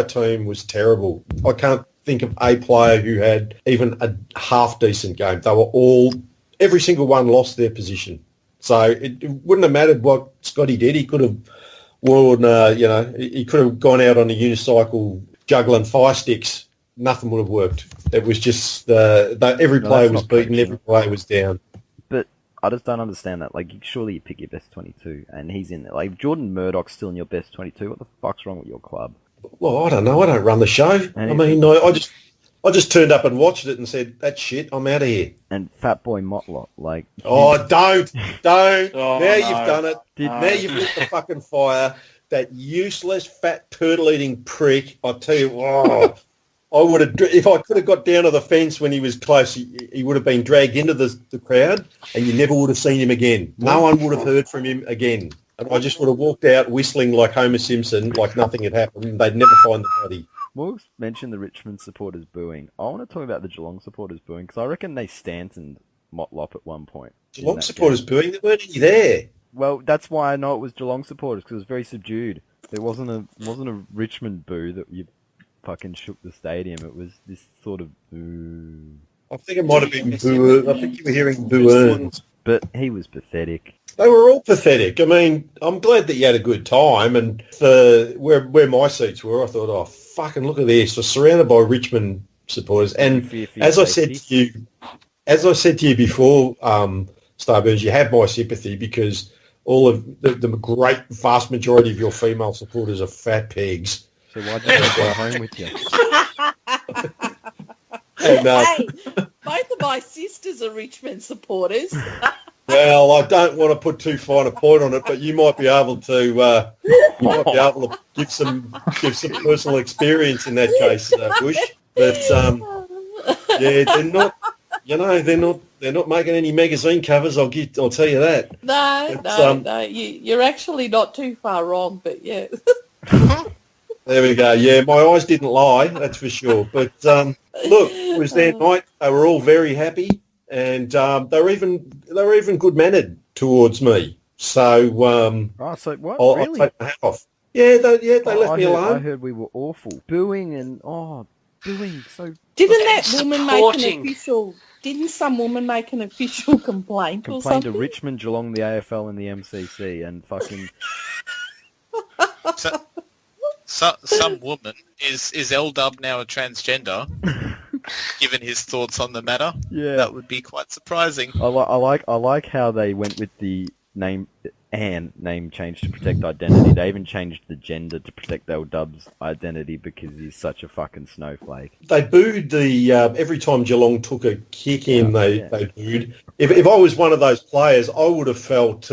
S5: team was terrible. I can't think of a player who had even a half-decent game. They were every single one lost their position. So it wouldn't have mattered what Scotty did. He could have worn, he could have gone out on a unicycle juggling fire sticks. Nothing would have worked. It was just every player was beaten, every player was down.
S2: But I just don't understand that. Like, surely you pick your best 22, and he's in there. Like, if Jordan Murdoch's still in your best 22, what the fuck's wrong with your club?
S5: Well, I don't know. I don't run the show. I mean, I just turned up and watched it and said, "That's shit. I'm out of here."
S2: And Fat Boy Motlop, like...
S5: Oh, don't.
S3: Oh,
S5: now you've done it. Now you've lit the fucking fire. That useless, fat, turtle-eating prick. I tell you, I would have... If I could have got down to the fence when he was close, he would have been dragged into the crowd, and you never would have seen him again. No one would have heard from him again. And I just would have walked out whistling like Homer Simpson, like nothing had happened, and they'd never find the body.
S2: Morgs mentioned the Richmond supporters booing. I want to talk about the Geelong supporters booing, because I reckon they Stantoned Motlop at one point.
S5: Geelong supporters booing? There weren't any there.
S2: Well, that's why I know it was Geelong supporters, because it was very subdued. There wasn't a Richmond boo that you fucking shook the stadium. It was this sort of boo.
S5: I think it might have been boo. I think you were hearing boo-earns.
S2: But he was pathetic.
S5: They were all pathetic. I mean, I'm glad that you had a good time, and where my seats were, I thought, oh, fucking look at this. We're surrounded by Richmond supporters, and as I said to you before, Starburns, you have my sympathy because all of the great vast majority of your female supporters are fat pigs.
S2: So why did you go home with you?
S5: And,
S6: Hey, both of my sisters are Richmond supporters.
S5: well, I don't want to put too fine a point on it, but you might be able to give some personal experience in that case, Bush. But they're not making any magazine covers. I'll tell you that.
S6: No. You're actually not too far wrong, but yeah.
S5: There we go. Yeah, my eyes didn't lie, that's for sure. But look, it was their night. They were all very happy, and they were even good mannered towards me. So
S2: so what?
S5: I'll
S2: Really?
S5: take my hat off. Yeah, they left me alone.
S2: I heard we were awful, booing and booing. So
S6: didn't that woman make an official? Didn't some woman make an official complaint or
S2: complained
S6: something?
S2: to Richmond, Geelong, the AFL, and the MCC, and fucking.
S4: Some woman is L-Dub now a transgender? Given his thoughts on the matter, that would be quite surprising.
S2: I like how they went with the name change to protect identity. They even changed the gender to protect L-Dub's identity because he's such a fucking snowflake.
S5: They booed every time Geelong took a kick in. They booed. If I was one of those players, I would have felt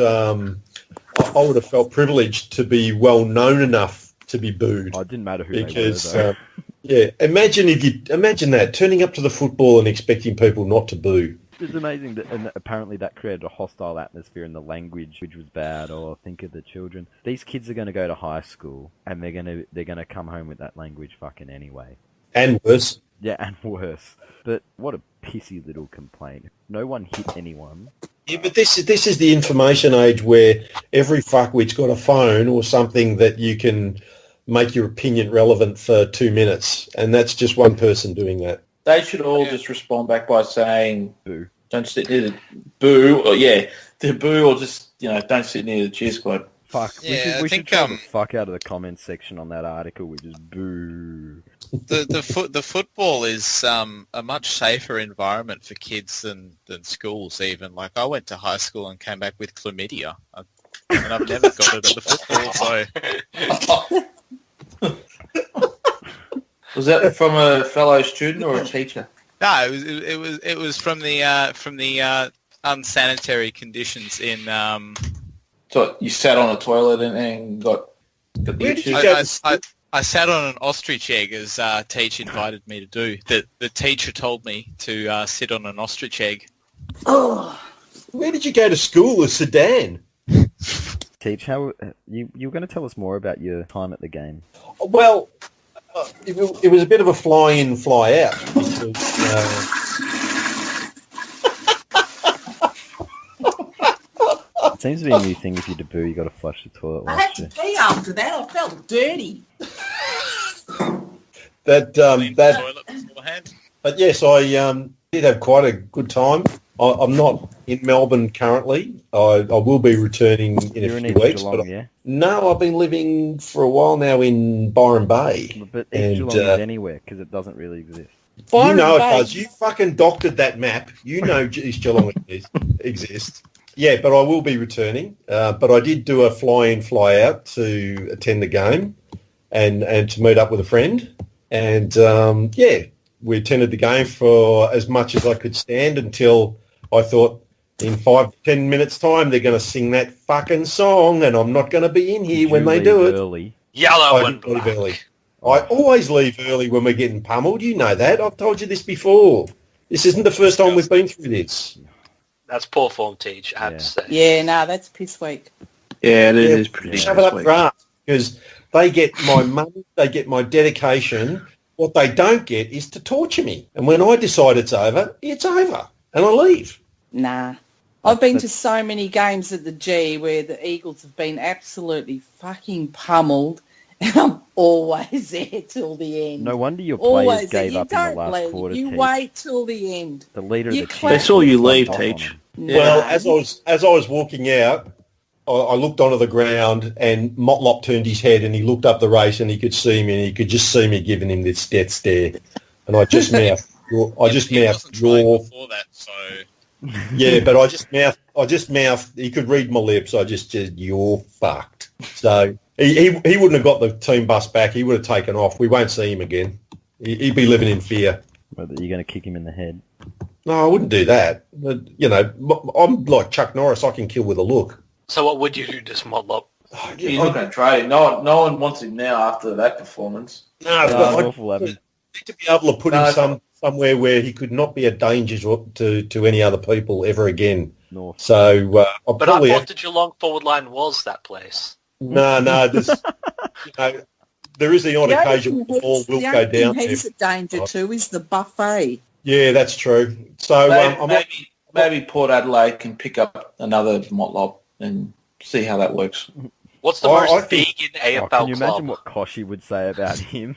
S5: privileged to be well known enough to be booed.
S2: Oh, it didn't matter who
S5: because,
S2: they were, though.
S5: Imagine that, turning up to the football and expecting people not to boo.
S2: It's amazing that, and apparently that created a hostile atmosphere in the language, which was bad. Or think of the children. These kids are going to go to high school, and they're going to come home with that language fucking anyway.
S5: And worse.
S2: Yeah, and worse. But what a pissy little complaint. No one hit anyone.
S5: Yeah, but this is the information age where every fuckwit's got a phone or something that you can make your opinion relevant for 2 minutes, and that's just one person doing that.
S3: They should all just respond back by saying,
S2: "Boo!
S3: Don't sit near the boo," or the boo, or just don't sit near the cheer squad.
S2: Fuck. Yeah, we should tell the fuck out of the comments section on that article, which is boo.
S4: The football is a much safer environment for kids than schools even. Like I went to high school and came back with chlamydia, and I've never got it at the football. So
S3: was that from a fellow student or a teacher?
S4: No, it was from the unsanitary conditions in.
S3: So you sat on a toilet and got the issues?
S4: I sat on an ostrich egg as teacher invited me to do. The teacher told me to sit on an ostrich egg.
S6: Oh,
S5: where did you go to school? The Sudan.
S2: Teach, how you were going to tell us more about your time at the game?
S5: Well, it was a bit of a fly-in, fly-out.
S2: It seems to be a new thing. If you debut, you got to flush the toilet.
S6: I had to pee after that. I felt dirty.
S5: But yes, I did have quite a good time. I'm not in Melbourne currently. I will be returning in
S2: You're
S5: a
S2: in
S5: few
S2: East
S5: weeks.
S2: Geelong, yeah?
S5: No, I've been living for a while now in Byron Bay.
S2: But East Geelong is anywhere because it doesn't really exist.
S5: You know it
S6: Bay.
S5: does. You fucking doctored that map. You know East Geelong exists. Yeah, but I will be returning. But I did do a fly-in, fly-out to attend the game and to meet up with a friend. And, we attended the game for as much as I could stand until I thought in 5 to 10 minutes' time they're going to sing that fucking song and I'm not going to be in here when they do it.
S2: Early?
S8: Yellow
S5: I
S8: and
S5: didn't leave
S8: black.
S5: early. I always leave early when we're getting pummeled. You know that. I've told you this before. This isn't the first time we've been through this.
S8: That's poor form, Teach, I have to say.
S6: Yeah, no, that's piss week.
S3: Yeah, it is pretty
S5: Shove it up grass because they get my money, they get my dedication. What they don't get is to torture me. And when I decide it's over, and I leave.
S6: Nah. I've been to so many games at the G where the Eagles have been absolutely fucking pummeled, and I'm always there till the end.
S2: No wonder your players
S6: Always
S2: gave
S6: there.
S2: up in the last
S6: leave.
S2: quarter.
S6: You
S2: Teach.
S6: wait till the end.
S2: The leader of
S6: You
S2: the
S6: clap.
S2: team.
S3: That's all you
S2: fucked
S3: leave,
S2: off on
S3: Teach.
S2: them.
S5: Well,
S6: Nah.
S5: as I was walking out, I looked onto the ground and Motlop turned his head and he looked up the race and he could see me and he could just see me giving him this death stare. And I just mouthed,
S4: He wasn't trying before that, so
S5: yeah, but I just mouthed, he could read my lips. I just said, you're fucked. So he wouldn't have got the team bus back. He would have taken off. We won't see him again. He'd be living in fear.
S2: Whether you're going to kick him in the head.
S5: No, I wouldn't do that. But, you know, I'm like Chuck Norris. I can kill with a look.
S8: So what would you do to Motlop?
S3: He's not going to trade him. No one wants him now after that performance.
S5: No,
S2: That's
S5: I'd
S2: awful, Abby.
S5: need to be able to put him somewhere where he could not be a danger to any other people ever again.
S2: North.
S5: So I'll
S8: But I
S5: probably
S8: thought the Geelong forward line was that place.
S5: no. There's, you know, there is the odd occasion the ball will go down there.
S6: He's a danger too is the buffet.
S5: Yeah, that's true. So
S3: Maybe Port Adelaide can pick up another Motlop and see how that works.
S8: What's the
S5: I
S8: most
S5: think-
S8: vegan
S2: Can
S8: AFL
S2: you
S8: club?
S2: imagine what Koshy would say about him?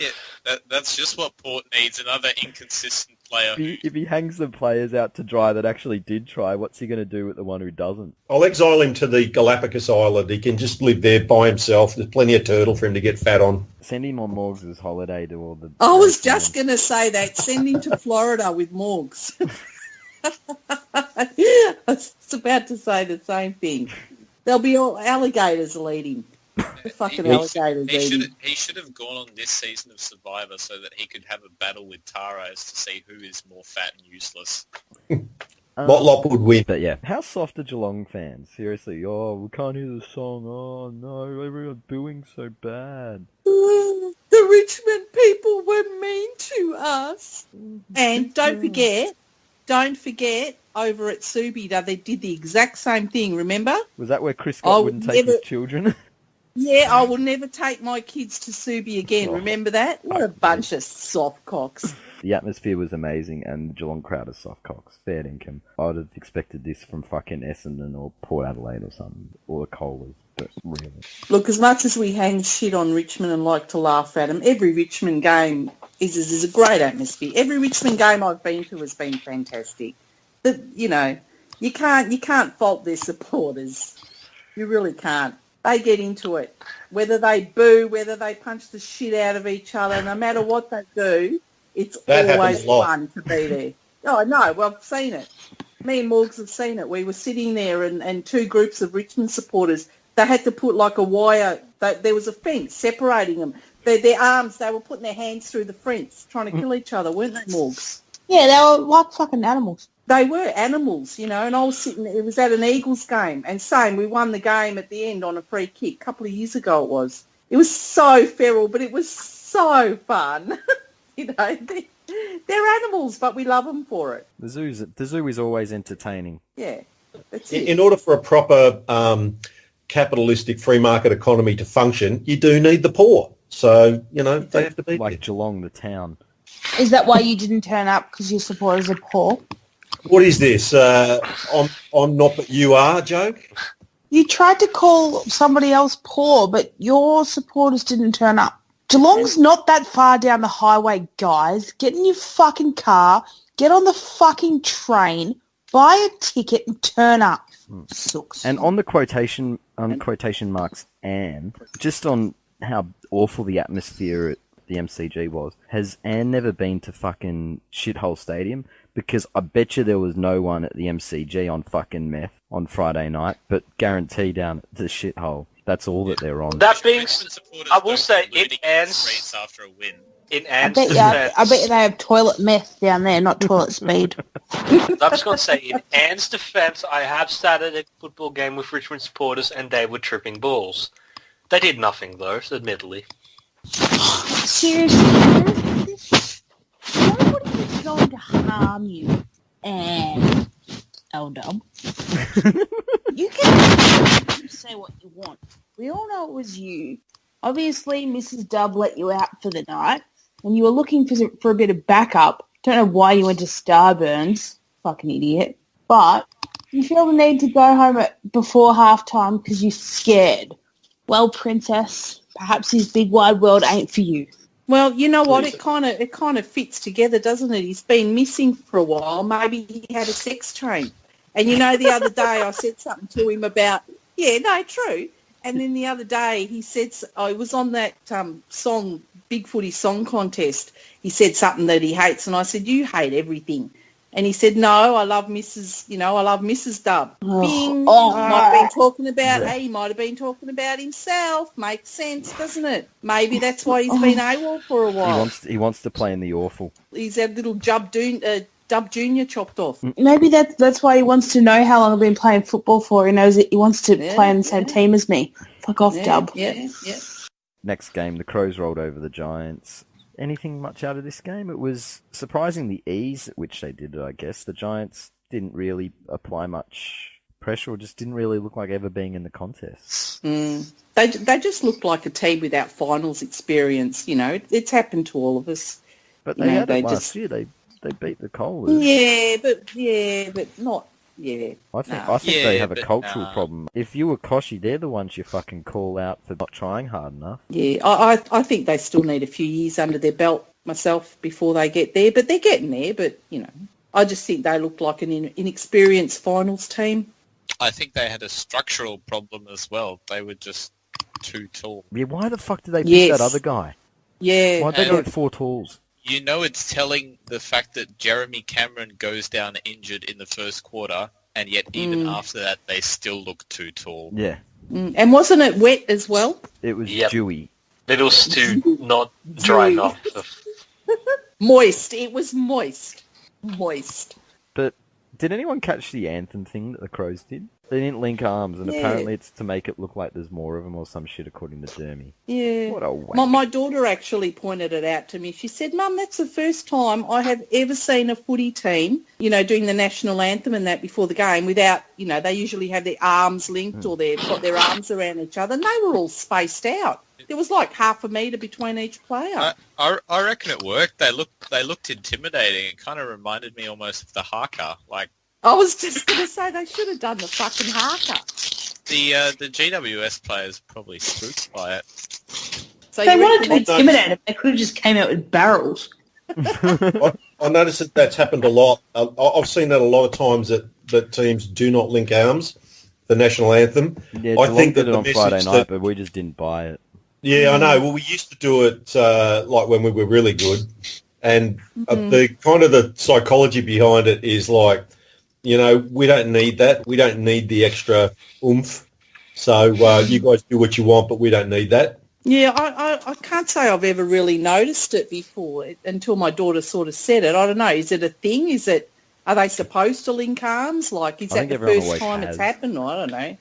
S4: yeah, that's just what Port needs, another inconsistent player.
S2: If he hangs the players out to dry that actually did try, what's he going to do with the one who doesn't?
S5: I'll exile him to the Galapagos Island. He can just live there by himself. There's plenty of turtle for him to get fat on.
S2: Send him on Morgs' holiday to all the...
S6: I was just going to say that. Send him to Florida with Morgs. I was about to say the same thing. There'll be all alligators will eat him. The fucking alligators eat him.
S4: He should have gone on this season of Survivor so that he could have a battle with Tara as to see who is more fat and useless.
S5: Motlop would win.
S2: But yeah, how soft are Geelong fans? Seriously, oh, we can't hear the song. Oh no, everyone's booing so bad.
S6: The Richmond people were mean to us. And don't forget, over at Subida, they did the exact same thing, remember?
S2: Was that where Chris Scott wouldn't take his children?
S6: Yeah, I will never take my kids to Subi again.
S2: Oh.
S6: Remember that? What a bunch of soft cocks.
S2: The atmosphere was amazing, and the Geelong crowd is soft cocks. Fair income. I would have expected this from fucking Essendon or Port Adelaide or something, or the Colas, but really.
S6: Look, as much as we hang shit on Richmond and like to laugh at them, every Richmond game is a great atmosphere. Every Richmond game I've been to has been fantastic. But, you know, you can't fault their supporters. You really can't. They get into it. Whether they boo, whether they punch the shit out of each other, no matter what they do, it's
S5: That
S6: always
S5: happens a lot.
S6: fun to be there. Oh, I know. Well, I've seen it. Me and Morgs have seen it. We were sitting there and two groups of Richmond supporters, they had to put like a wire, there was a fence separating them. Their arms, they were putting their hands through the fence trying to kill each other, weren't they, Morgs?
S7: Yeah, they were like fucking animals.
S6: They were animals, you know, and I was sitting, it was at an Eagles game, and same, we won the game at the end on a free kick, a couple of years ago it was. It was so feral, but it was so fun. You know, they're animals, but we love them for it.
S2: The zoo is always entertaining.
S6: Yeah, that's it.
S5: In order for a proper capitalistic free market economy to function, you do need the poor. So, you know, they have to be
S2: Like
S5: there.
S2: Geelong, the town.
S7: Is that why you didn't turn up because your supporters are poor?
S5: What is this? I'm not, but you are joke?
S7: You tried to call somebody else poor, but your supporters didn't turn up. Geelong's not that far down the highway, guys. Get in your fucking car, get on the fucking train, Buy a ticket and turn up. Sucks.
S2: And on the quotation marks, Anne, just on how awful the atmosphere at the MCG was, has Anne never been to fucking shithole stadium? Because I bet you there was no one at the MCG on fucking meth on Friday night, but guarantee down at the shithole. That's all that they're on.
S8: That being, I will say, in Anne's
S4: after a win.
S8: In Anne's
S7: I bet you they have toilet meth down there, not toilet speed.
S8: I'm just going to say, in Anne's defence, I have sat at a football game with Richmond supporters and they were tripping balls. They did nothing, though, admittedly.
S7: Seriously, nobody is going to harm you, and L-Dub. You can say what you want. We all know it was you. Obviously, Mrs. Dub let you out for the night, and you were looking for a bit of backup. Don't know why you went to Starburns, fucking idiot. But you feel the need to go home before half-time because you're scared. Well, Princess, perhaps his big wide world ain't for you.
S6: Well, you know what? It kind of fits together, doesn't it? He's been missing for a while. Maybe he had a sex train. And you know, the other day I said something to him about, true. And then the other day he said, it was on that song, Big Footy Song Contest. He said something that he hates, and I said, you hate everything. And he said, no, I love Mrs. Dub. Bing. Might have been talking about, he might have been talking about himself. Makes sense, doesn't it? Maybe that's why he's been AWOL for a while.
S2: He wants to play in the awful.
S6: He's had little Dub Junior chopped off.
S7: Maybe that's why he wants to know how long I've been playing football for. He knows that he wants to play in the same team as me. Fuck off, Dub.
S6: Yeah.
S2: Next game, the Crows rolled over the Giants. Anything much out of this game? It was surprising the ease at which they did it, I guess. The Giants didn't really apply much pressure or just didn't really look like ever being in the contest.
S6: They just looked like a team without finals experience. You know, it's happened to all of us.
S2: But they had it last year. They beat the Colas.
S6: Yeah, but not... Yeah.
S2: I think they have a cultural problem. If you were Koshy, they're the ones you fucking call out for not trying hard enough.
S6: Yeah, I think they still need a few years under their belt myself before they get there, but they're getting there. But, you know, I just think they look like an inexperienced finals team.
S4: I think they had a structural problem as well. They were just too tall.
S2: Yeah, why the fuck did they pick that other guy?
S6: Yeah.
S2: Why'd they go 4 talls?
S4: You know, it's telling the fact that Jeremy Cameron goes down injured in the first quarter, and yet even after that, they still look too tall.
S2: Yeah.
S6: And wasn't it wet as well?
S2: It was dewy.
S8: It was too not dry enough.
S6: Moist. It was moist. Moist.
S2: But did anyone catch the anthem thing that the Crows did? They didn't link arms, and apparently it's to make it look like there's more of them or some shit, according to Dermy.
S6: Yeah.
S2: What a wank.
S6: My daughter actually pointed it out to me. She said, Mum, that's the first time I have ever seen a footy team, you know, doing the national anthem and that before the game without, you know, they usually have their arms linked or they've got their arms around each other, and they were all spaced out. There was like half a metre between each player.
S4: I reckon it worked. They looked intimidating. It kind of reminded me almost of the haka, like.
S6: I was just going to say they should have done the fucking haka.
S4: The GWS players probably spooked by it.
S6: So
S7: they wanted to intimidate them. They could have just came out with barrels.
S5: I noticed that's happened a lot. I've seen that a lot of times that teams do not link arms, the national anthem.
S2: Yeah,
S5: I think
S2: that on Friday night, but we just didn't buy it.
S5: Yeah, I know. Well, we used to do it like when we were really good, and the kind of the psychology behind it is like, you know, we don't need that. We don't need the extra oomph. So you guys do what you want, but we don't need that.
S6: Yeah, I can't say I've ever really noticed it before until my daughter sort of said it. I don't know. Is it a thing? Are they supposed to link arms? Like, is that the first time it's happened? I don't know.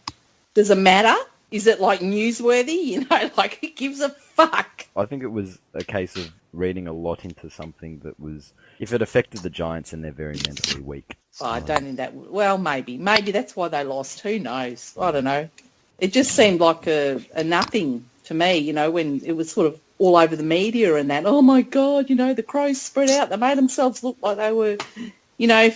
S6: Does it matter? Is it, like, newsworthy? You know, like, who gives a fuck?
S2: I think it was a case of reading a lot into something that was... If it affected the Giants, and they're very mentally weak.
S6: Oh, I don't think that... Well, maybe. Maybe that's why they lost. Who knows? I don't know. It just seemed like a nothing to me, you know, when it was sort of all over the media and that. Oh, my God, you know, the Crows spread out. They made themselves look like they were, you know,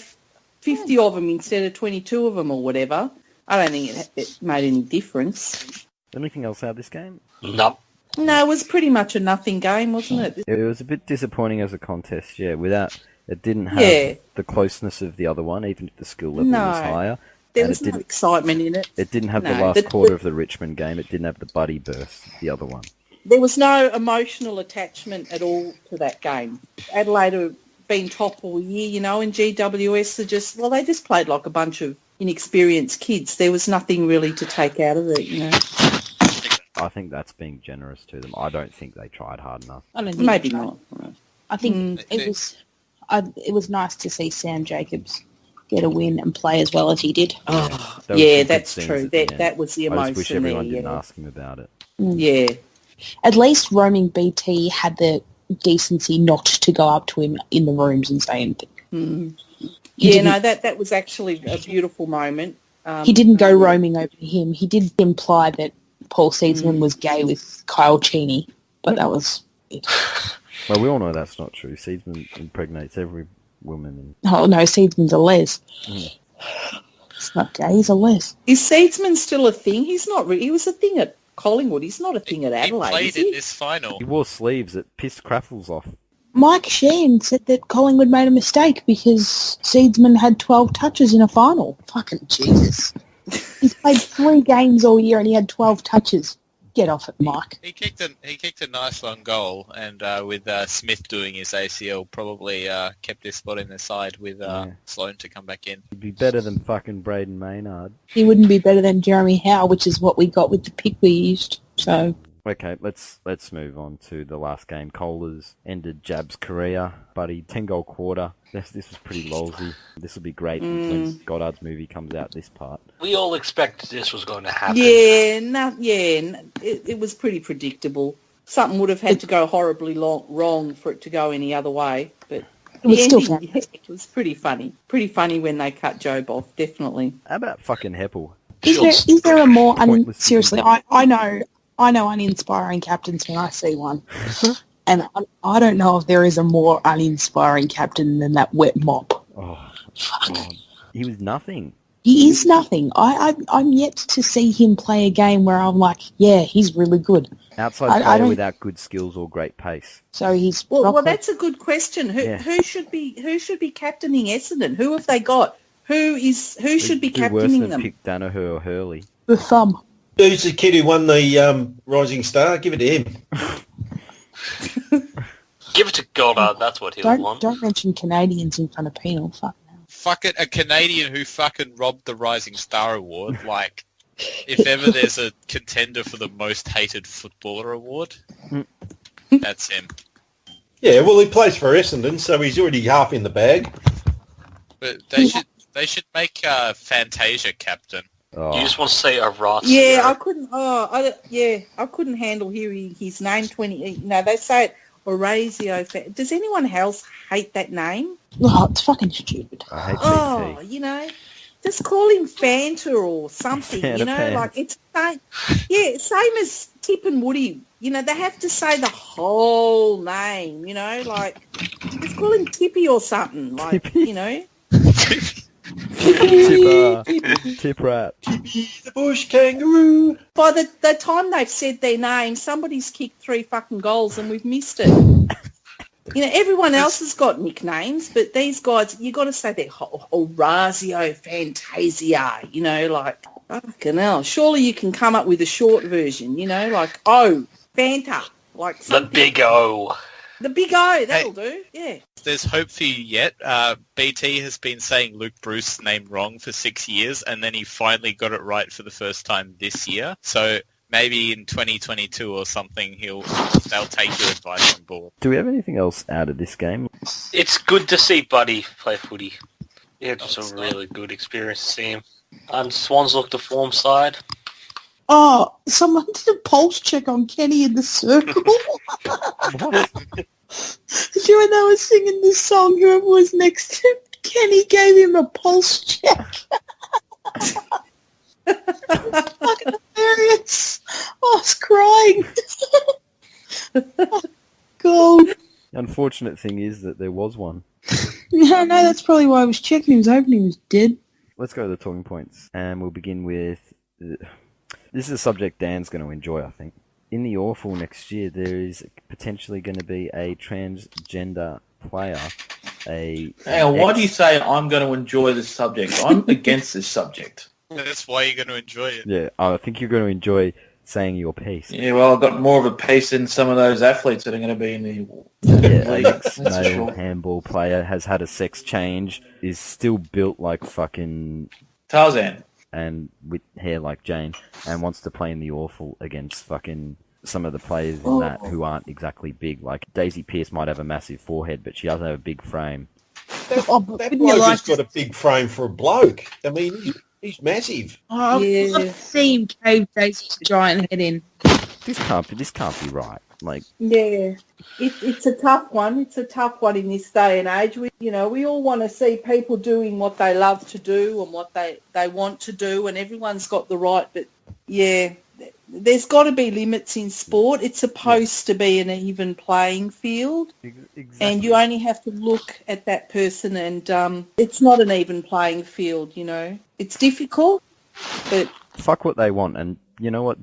S6: 50 of them instead of 22 of them or whatever. I don't think it made any difference.
S2: Anything else out of this game?
S8: No.
S6: No, it was pretty much a nothing game, wasn't it?
S2: It was a bit disappointing as a contest, yeah. Without It didn't have the closeness of the other one, even if the skill level was higher.
S6: There was no excitement in it.
S2: It didn't have the last quarter of the Richmond game. It didn't have the buddy burst, the other one.
S6: There was no emotional attachment at all to that game. Adelaide have been top all year, and GWS are they just played like a bunch of inexperienced kids. There was nothing really to take out of it,
S2: I think that's being generous to them. I don't think they tried hard enough.
S7: I don't think
S6: Maybe not.
S7: I think it was nice to see Sam Jacobs get a win and play as well as he did.
S6: Oh, yeah, that's true. That was the emotion.
S2: I just wish everyone didn't ask him about it.
S6: Yeah.
S7: At least roaming BT had the decency not to go up to him in the rooms and say anything.
S6: That was actually a beautiful moment.
S7: He didn't go roaming over to him. He did imply that Paul Seedsman was gay with Kyle Cheney, but that was it.
S2: Well, we all know that's not true. Seedsman impregnates every woman.
S7: Oh, no, Seedsman's a les. It's not gay, he's a les.
S6: Is Seedsman still a thing? He's not. He was a thing at Collingwood. He's not a thing at Adelaide.
S4: He played in this final.
S2: He wore sleeves that pissed TrAFLs off.
S7: Mike Sheehan said that Collingwood made a mistake because Seedsman had 12 touches in a final. Fucking Jesus. He's played 3 games all year and he had 12 touches. Get off it, Mike.
S4: He kicked a nice long goal, and with Smith doing his ACL, probably kept his spot in the side with Sloan to come back in.
S2: He'd be better than fucking Braden Maynard.
S7: He wouldn't be better than Jeremy Howe, which is what we got with the pick we used. So.
S2: Okay, let's move on to the last game. Kohler's ended Jab's career, buddy. 10-goal quarter. This was pretty lolsy. This will be great when Goddard's movie comes out, this part.
S8: We all expected this was going to happen.
S6: It was pretty predictable. Something would have had to go horribly wrong for it to go any other way, but it was pretty funny. Pretty funny when they cut Job off, definitely.
S2: How about fucking Heppel?
S7: Is there a more... seriously, I know uninspiring captains when I see one. And I don't know if there is a more uninspiring captain than that wet mop.
S2: Oh, fuck. He was nothing.
S7: He is nothing. I'm yet to see him play a game where I'm like, yeah, he's really good.
S2: Outside player without good skills or great pace.
S7: So he's...
S6: Well, that's a good question. Who should be captaining Essendon? Who have they got? Who should be captaining them?
S2: Worse than pick Danaher or Hurley.
S7: The thumb.
S5: Who's the kid who won the Rising Star? Give it to him.
S8: Give it to Goddard, that's what he'll want.
S7: Don't mention Canadians in front of Penal. Fuck
S4: it, a Canadian who fucking robbed the Rising Star Award. Like, if ever there's a contender for the most hated footballer award, that's him.
S5: Yeah, well, he plays for Essendon, so he's already half in the bag.
S4: But they should make Fantasia captain.
S8: You just want to say a rat.
S6: Yeah, I couldn't. I couldn't handle hearing his name. They say it Orazio. Does anyone else hate that name?
S7: Oh, it's fucking stupid.
S2: I hate BT.
S6: Just call him Fanta or something. Like it's same as Tip and Woody. They have to say the whole name. Like just call him Tippy or something. Like
S2: Tippy. Tip rat.
S5: The bush kangaroo.
S6: By the time they've said their name, somebody's kicked 3 fucking goals and we've missed it. Everyone else has got nicknames, but these guys, you got to say their Orazio, Fantasia, like, fucking hell. Surely you can come up with a short version, like, Fanta, like something.
S8: The big O.
S6: The big O, that'll do, yeah.
S4: There's hope for you yet. BT has been saying Luke Bruce's name wrong for 6 years, and then he finally got it right for the first time this year. So maybe in 2022 or something, they'll take your advice on board.
S2: Do we have anything else out of this game?
S8: It's good to see Buddy play footy. It's a really good experience to see him. And Swans look the form side.
S7: Oh, someone did a pulse check on Kenny in the circle.
S2: What?
S7: Did you when they were singing this song, whoever was next to Kenny gave him a pulse check. Fucking hilarious. I was crying. Oh, God.
S2: The unfortunate thing is that there was one.
S7: No, that's probably why I was checking. He was hoping he was dead.
S2: Let's go to the talking points. And we'll begin with... This is a subject Dan's going to enjoy, I think. In the Awful next year, there is potentially going to be a transgender player Hang
S3: on, why do you say I'm going to enjoy this subject? I'm against this subject.
S4: That's why you're going to enjoy it.
S2: Yeah, I think you're going to enjoy saying your piece.
S3: Yeah, well, I've got more of a piece than some of those athletes that are going to be in the league.
S2: A mixed-male handball player has had a sex change, is still built like fucking
S3: Tarzan,
S2: and with hair like Jane, and wants to play in the awful against fucking some of the players in that who aren't exactly big. Like Daisy Pearce might have a massive forehead, but she doesn't have a big frame.
S5: That bloke has got a big frame for a bloke. I mean, he's massive.
S7: Oh, I'd love to see him cave Daisy's giant head in.
S2: This can't be right. Like,
S6: yeah, it's a tough one. It's a tough one in this day and age. We all want to see people doing what they love to do and what they want to do, and everyone's got the right. But yeah, there's got to be limits in sport. It's supposed to be an even playing field,
S2: exactly.
S6: And you only have to look at that person, and it's not an even playing field. It's difficult, but
S2: fuck what they want, and you know what?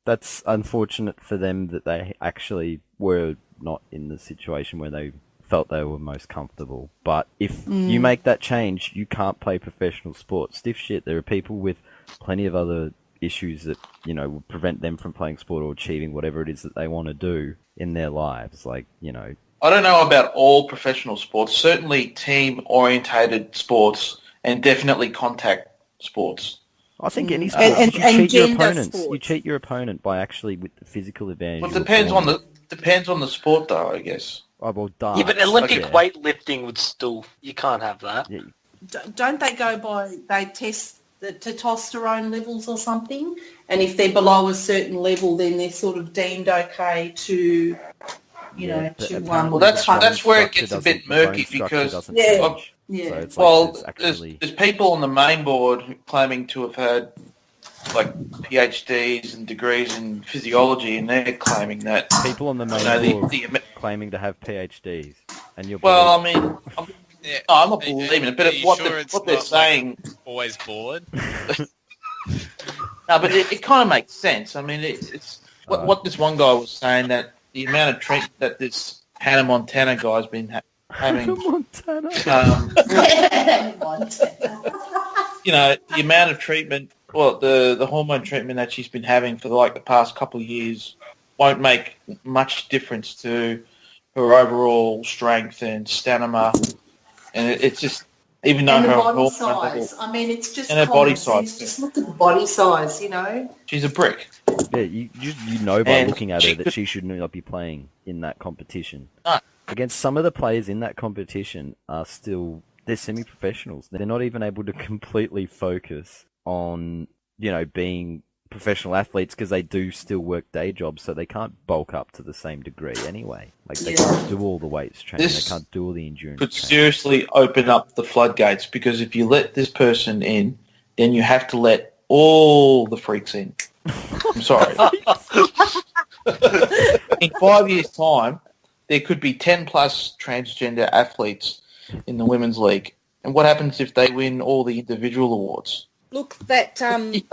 S2: That's unfortunate for them that they actually were not in the situation where they felt they were most comfortable. But if you make that change, you can't play professional sport. Stiff shit. There are people with plenty of other issues that, will prevent them from playing sport or achieving whatever it is that they want to do in their lives. Like,
S3: I don't know about all professional sports. Certainly team-orientated sports and definitely contact sports.
S2: I think any sport, you cheat your opponents. Sports. You cheat your opponent by actually with the physical advantage.
S3: Well, it depends on the sport, though, I guess.
S2: Oh, well, darts.
S8: Yeah, but Olympic weightlifting would still... You can't have that.
S2: Yeah.
S6: Don't they go by... They test the testosterone levels or something? And if they're below a certain level, then they're sort of deemed okay to...
S3: Well, that's where it gets a bit murky because...
S6: Yeah.
S3: So there's people on the main board claiming to have had like PhDs and degrees in physiology, and they're claiming that
S2: people on the main board claiming to have PhDs, and you're
S3: I'm not believing it, but what they're saying
S4: always bored.
S3: No, but it kind of makes sense. I mean, it's what this one guy was saying, that the amount of treatment that this Hannah Montana guy's been having.
S2: Montana.
S3: The amount of treatment, the hormone treatment that she's been having for the past couple of years won't make much difference to her overall strength and stamina, and it's just even though her
S6: body size. I mean, it's just
S3: and her body size.
S6: Just look at the body size,
S3: She's a brick.
S2: Yeah, you know by looking at her that she should not be playing in that competition.
S3: No.
S2: Against some of the players in that competition they're semi-professionals. They're not even able to completely focus on, being professional athletes because they do still work day jobs, so they can't bulk up to the same degree anyway. Like, they can't do all the weights training, they can't do all the endurance
S3: could
S2: training. Seriously
S3: open up the floodgates, because if you let this person in, then you have to let all the freaks in. I'm sorry. In 5 years' time, there could be 10 plus transgender athletes in the women's league. And what happens if they win all the individual awards?
S6: Look, that transgender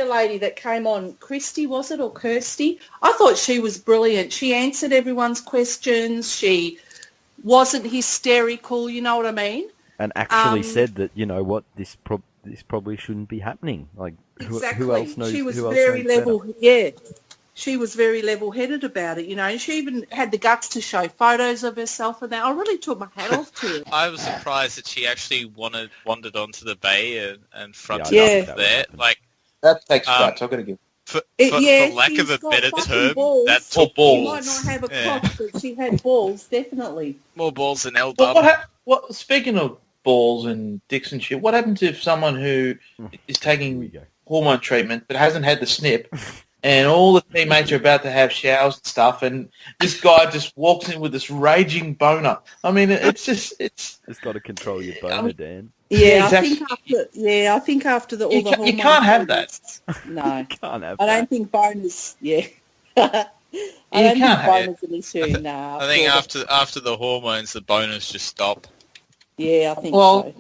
S6: lady that came on, Christy, was it, or Kirsty? I thought she was brilliant. She answered everyone's questions. She wasn't hysterical, you know what I mean?
S2: And actually said that, this probably shouldn't be happening. Like,
S6: exactly.
S2: Who else knows?
S6: She was
S2: who else
S6: very
S2: knows
S6: level.
S2: better?
S6: Yeah. She was very level-headed about it, and she even had the guts to show photos of herself and that. I really took my hat off to her.
S4: I was surprised that she actually wandered onto the bay and fronted up there. Like,
S3: that takes guts, I've got to give.
S4: For lack of a better term, that's
S6: balls.
S4: balls.
S6: She might not have a cock, but she had balls, definitely.
S4: More balls than L
S3: What? Speaking of balls and dicks and shit, what happens if someone who is taking hormone treatment but hasn't had the snip, and all the teammates are about to have showers and stuff, and this guy just walks in with this raging boner? I mean, it's
S2: got to control your boner, Dan.
S6: Yeah,
S3: exactly.
S6: I think after all the hormones...
S3: You can't have that.
S6: No.
S2: You can't have
S6: I don't think boners... Yeah. I don't think boners an issue, no.
S4: I think after the hormones, the boners just stop.
S6: Yeah, I think so.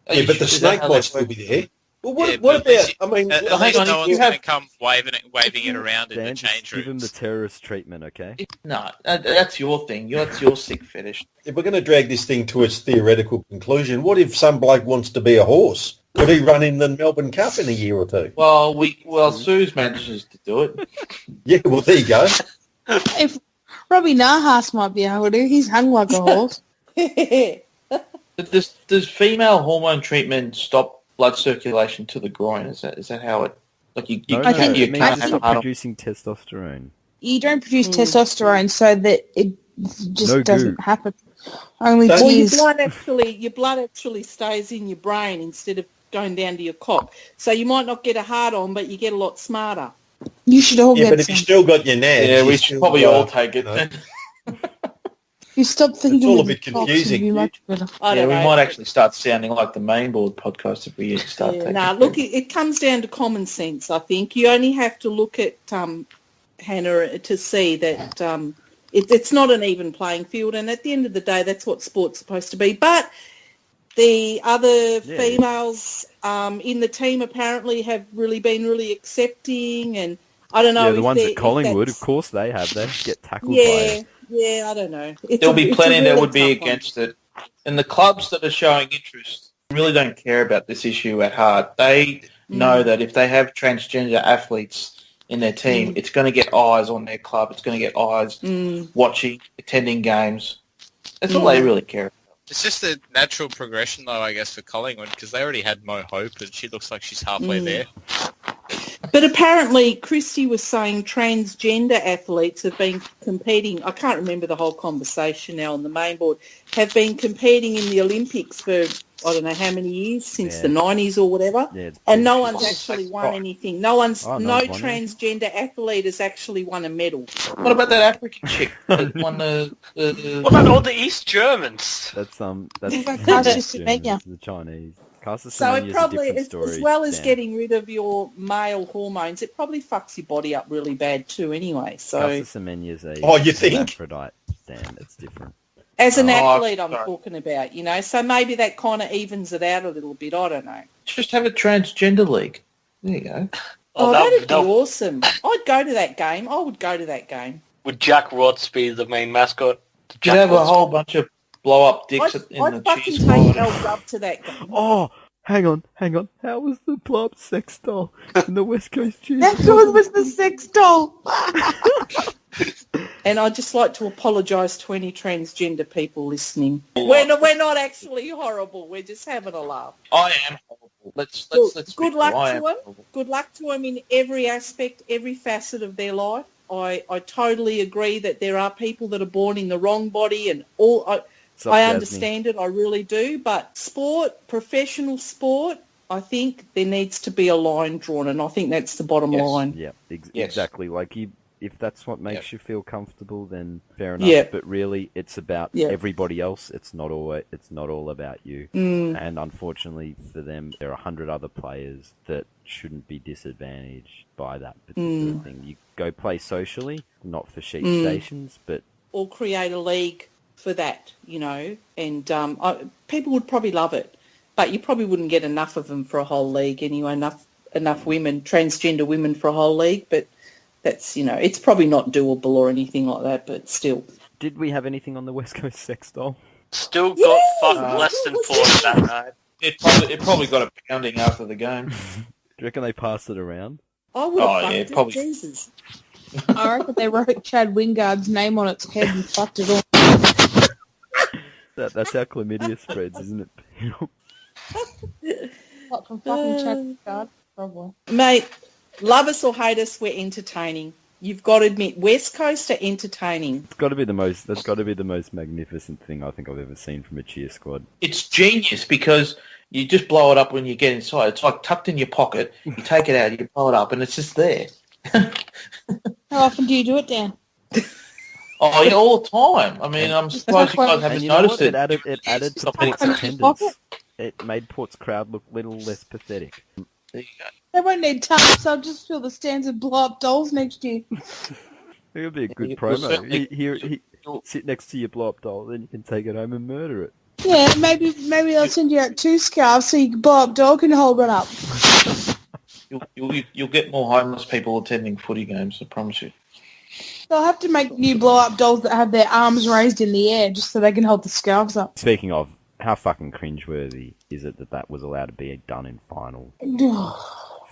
S5: Yeah, but the snake might still be there. Well, what
S4: but
S5: about?
S4: at least
S5: I mean,
S4: at
S3: hang
S4: least
S3: on,
S4: no
S3: you
S4: one's going to
S3: have-
S4: come waving it around in the
S2: Dan, just
S4: change
S2: give him the
S4: rooms.
S2: terrorist treatment, okay?
S3: No, that's your thing. That's your sick fetish.
S5: if we're going to drag this thing to its theoretical conclusion, what if some bloke wants to be a horse? Could he run in the Melbourne Cup in a year or two?
S3: Well, Suze manages to do it.
S5: Yeah, well, there you go.
S7: If Robbie Nahas might be able to, he's hung like a horse.
S3: Does female hormone treatment stop blood circulation to the groin? Is that how it? Like you
S2: No,
S3: can't, you
S2: it means
S3: can't
S2: it's
S3: have
S2: not
S3: a hard on.
S2: producing testosterone.
S7: You don't produce testosterone, so that it just
S2: No
S7: doesn't
S2: goo.
S7: happen. Only
S5: Well,
S6: Well, your
S7: tears.
S6: blood actually stays in your brain instead of going down to your cock. So you might not get a hard on, but you get a lot smarter.
S7: You should all
S5: Yeah,
S7: get
S5: but if you
S7: some.
S5: still got your nads,
S3: Yeah, we
S5: you
S3: should
S5: still,
S3: probably all take it.
S5: know.
S7: You stop thinking
S5: all a
S7: with
S5: bit
S7: your cocks,
S5: confusing.
S7: it'd be much better.
S6: I
S3: Yeah,
S6: don't
S3: we
S6: know.
S3: might actually start sounding like the main board podcast if we start
S6: Yeah,
S3: taking
S6: no,
S3: it.
S6: look, it comes down to common sense, I think. You only have to look at Hannah to see that it's not an even playing field, and at the end of the day, that's what sport's supposed to be. But the other females in the team apparently have really been really accepting, and I don't know.
S2: Yeah, the
S6: if
S2: ones
S6: they're-
S2: at Collingwood,
S6: if
S2: of course they have. They get tackled by
S6: Yeah,
S2: it.
S6: yeah, I don't know.
S3: There'll be plenty that would be
S6: tough one.
S3: against it. And the clubs that are showing interest really don't care about this issue at heart. They know that if they have transgender athletes in their team, it's going to get eyes on their club. It's going to get eyes watching, attending games. That's all they really care about.
S4: It's just a natural progression, though, I guess, for Collingwood, because they already had Mo Hope, and she looks like she's halfway there.
S6: But apparently, Christy was saying transgender athletes have been competing. I can't remember the whole conversation now on the main board. Have been competing in the Olympics for I don't know how many years, since the 90s or whatever.
S2: Yeah, it's
S6: And no
S2: bullshit.
S6: one's actually won anything. No
S2: Oh, no
S6: no
S2: one's won
S6: transgender athlete has actually won a medal.
S3: What about that African chick that won the
S8: What about all the East Germans?
S2: That's
S7: Caster
S2: Germans, the Chinese. Caster
S6: So it
S2: Semenya is a
S6: probably,
S2: different
S6: as
S2: story.
S6: well as
S2: Dan.
S6: getting rid of your male hormones, it probably fucks your body up really bad too anyway. So
S2: Caster Semenya is a
S5: Oh, you think?
S2: hermaphrodite. Dan, it's different.
S6: as an
S3: Oh,
S6: athlete I'm
S3: sorry.
S6: talking about, you know, so maybe that kind of evens it out a little bit. I don't know.
S3: just have a transgender league? There you go.
S6: Oh,
S8: they'll-
S6: that'd be
S8: they'll-
S6: awesome. I'd go to that game. I would go to that game.
S8: Would Jack Rots be the main mascot?
S3: You
S8: Jack
S3: have a
S8: Rots-
S3: whole bunch of blow-up dicks in
S6: I'd
S3: the
S6: fucking
S3: cheese
S6: take
S3: squad.
S6: L-Dub to that game.
S2: Oh, hang on. How was the blob sex doll in the West Coast Cheers?
S7: That one was the sex doll.
S6: And I'd just like to apologise to any transgender people listening. We're not actually horrible. We're just having a laugh.
S3: I am horrible. Let's
S6: Good
S3: be
S6: luck
S3: real. I
S6: to
S3: am
S6: them.
S3: horrible.
S6: Good luck to them in every aspect, every facet of their life. I totally agree that there are people that are born in the wrong body, and all.
S2: What's up,
S6: I
S2: Jasmine?
S6: understand it, I really do. But sport, professional sport, I think there needs to be a line drawn, and I think that's the bottom
S3: Yes.
S6: line.
S2: Yeah,
S3: Yes.
S2: exactly. Like if that's what makes you feel comfortable, then fair enough.
S6: Yeah.
S2: But really, it's about
S6: Yeah.
S2: everybody else. It's not all about you.
S6: Mm.
S2: And unfortunately for them, there are 100 other players that shouldn't be disadvantaged by that particular thing. You go play socially, not for sheep stations, but
S6: Or create a league for that, you know, and people would probably love it, but you probably wouldn't get enough of them for a whole league anyway, enough women, transgender women for a whole league, but that's, you know, it's probably not doable or anything like that, but still.
S2: did we have anything on the West Coast sex doll?
S8: Still got fucked less than 4 that night.
S3: It probably got a pounding after the game.
S2: Do you reckon they passed it around?
S6: I would have
S3: Oh,
S6: fucked
S3: yeah,
S6: it,
S3: probably.
S6: Jesus.
S7: I reckon they wrote Chad Wingard's name on its head and fucked it all.
S2: That's how chlamydia spreads, isn't it?
S7: What from fucking Chad Wingard? Probably.
S6: Mate, love us or hate us, we're entertaining. You've got to admit, West Coast are entertaining.
S2: That's got to be the most magnificent thing I think I've ever seen from a cheer squad.
S3: It's genius because you just blow it up when you get inside. It's like tucked in your pocket. You take it out, you blow it up, and it's just there.
S7: How often do you do it, Dan?
S3: Oh, yeah, all the time. I mean, I'm surprised you guys
S2: And
S3: haven't
S2: you know
S3: noticed
S2: what?
S3: it.
S2: It added to
S3: Stop
S2: Port's
S3: it.
S2: attendance. It made Port's crowd look a little less pathetic.
S3: There you go.
S7: They won't need tarps, so I'll just fill the stands with blow-up dolls next year.
S2: It would be a good
S3: It was
S2: promo.
S3: certainly-
S2: Here, sit next to your blow-up doll, then you can take it home and murder it.
S7: Yeah, maybe I'll send you out 2 scarves so you can blow up dog and hold one up.
S3: You'll get more homeless people attending footy games, I promise you.
S7: They'll have to make new blow-up dolls that have their arms raised in the air just so they can hold the scarves up.
S2: Speaking of, how fucking cringeworthy is it that was allowed to be done in final?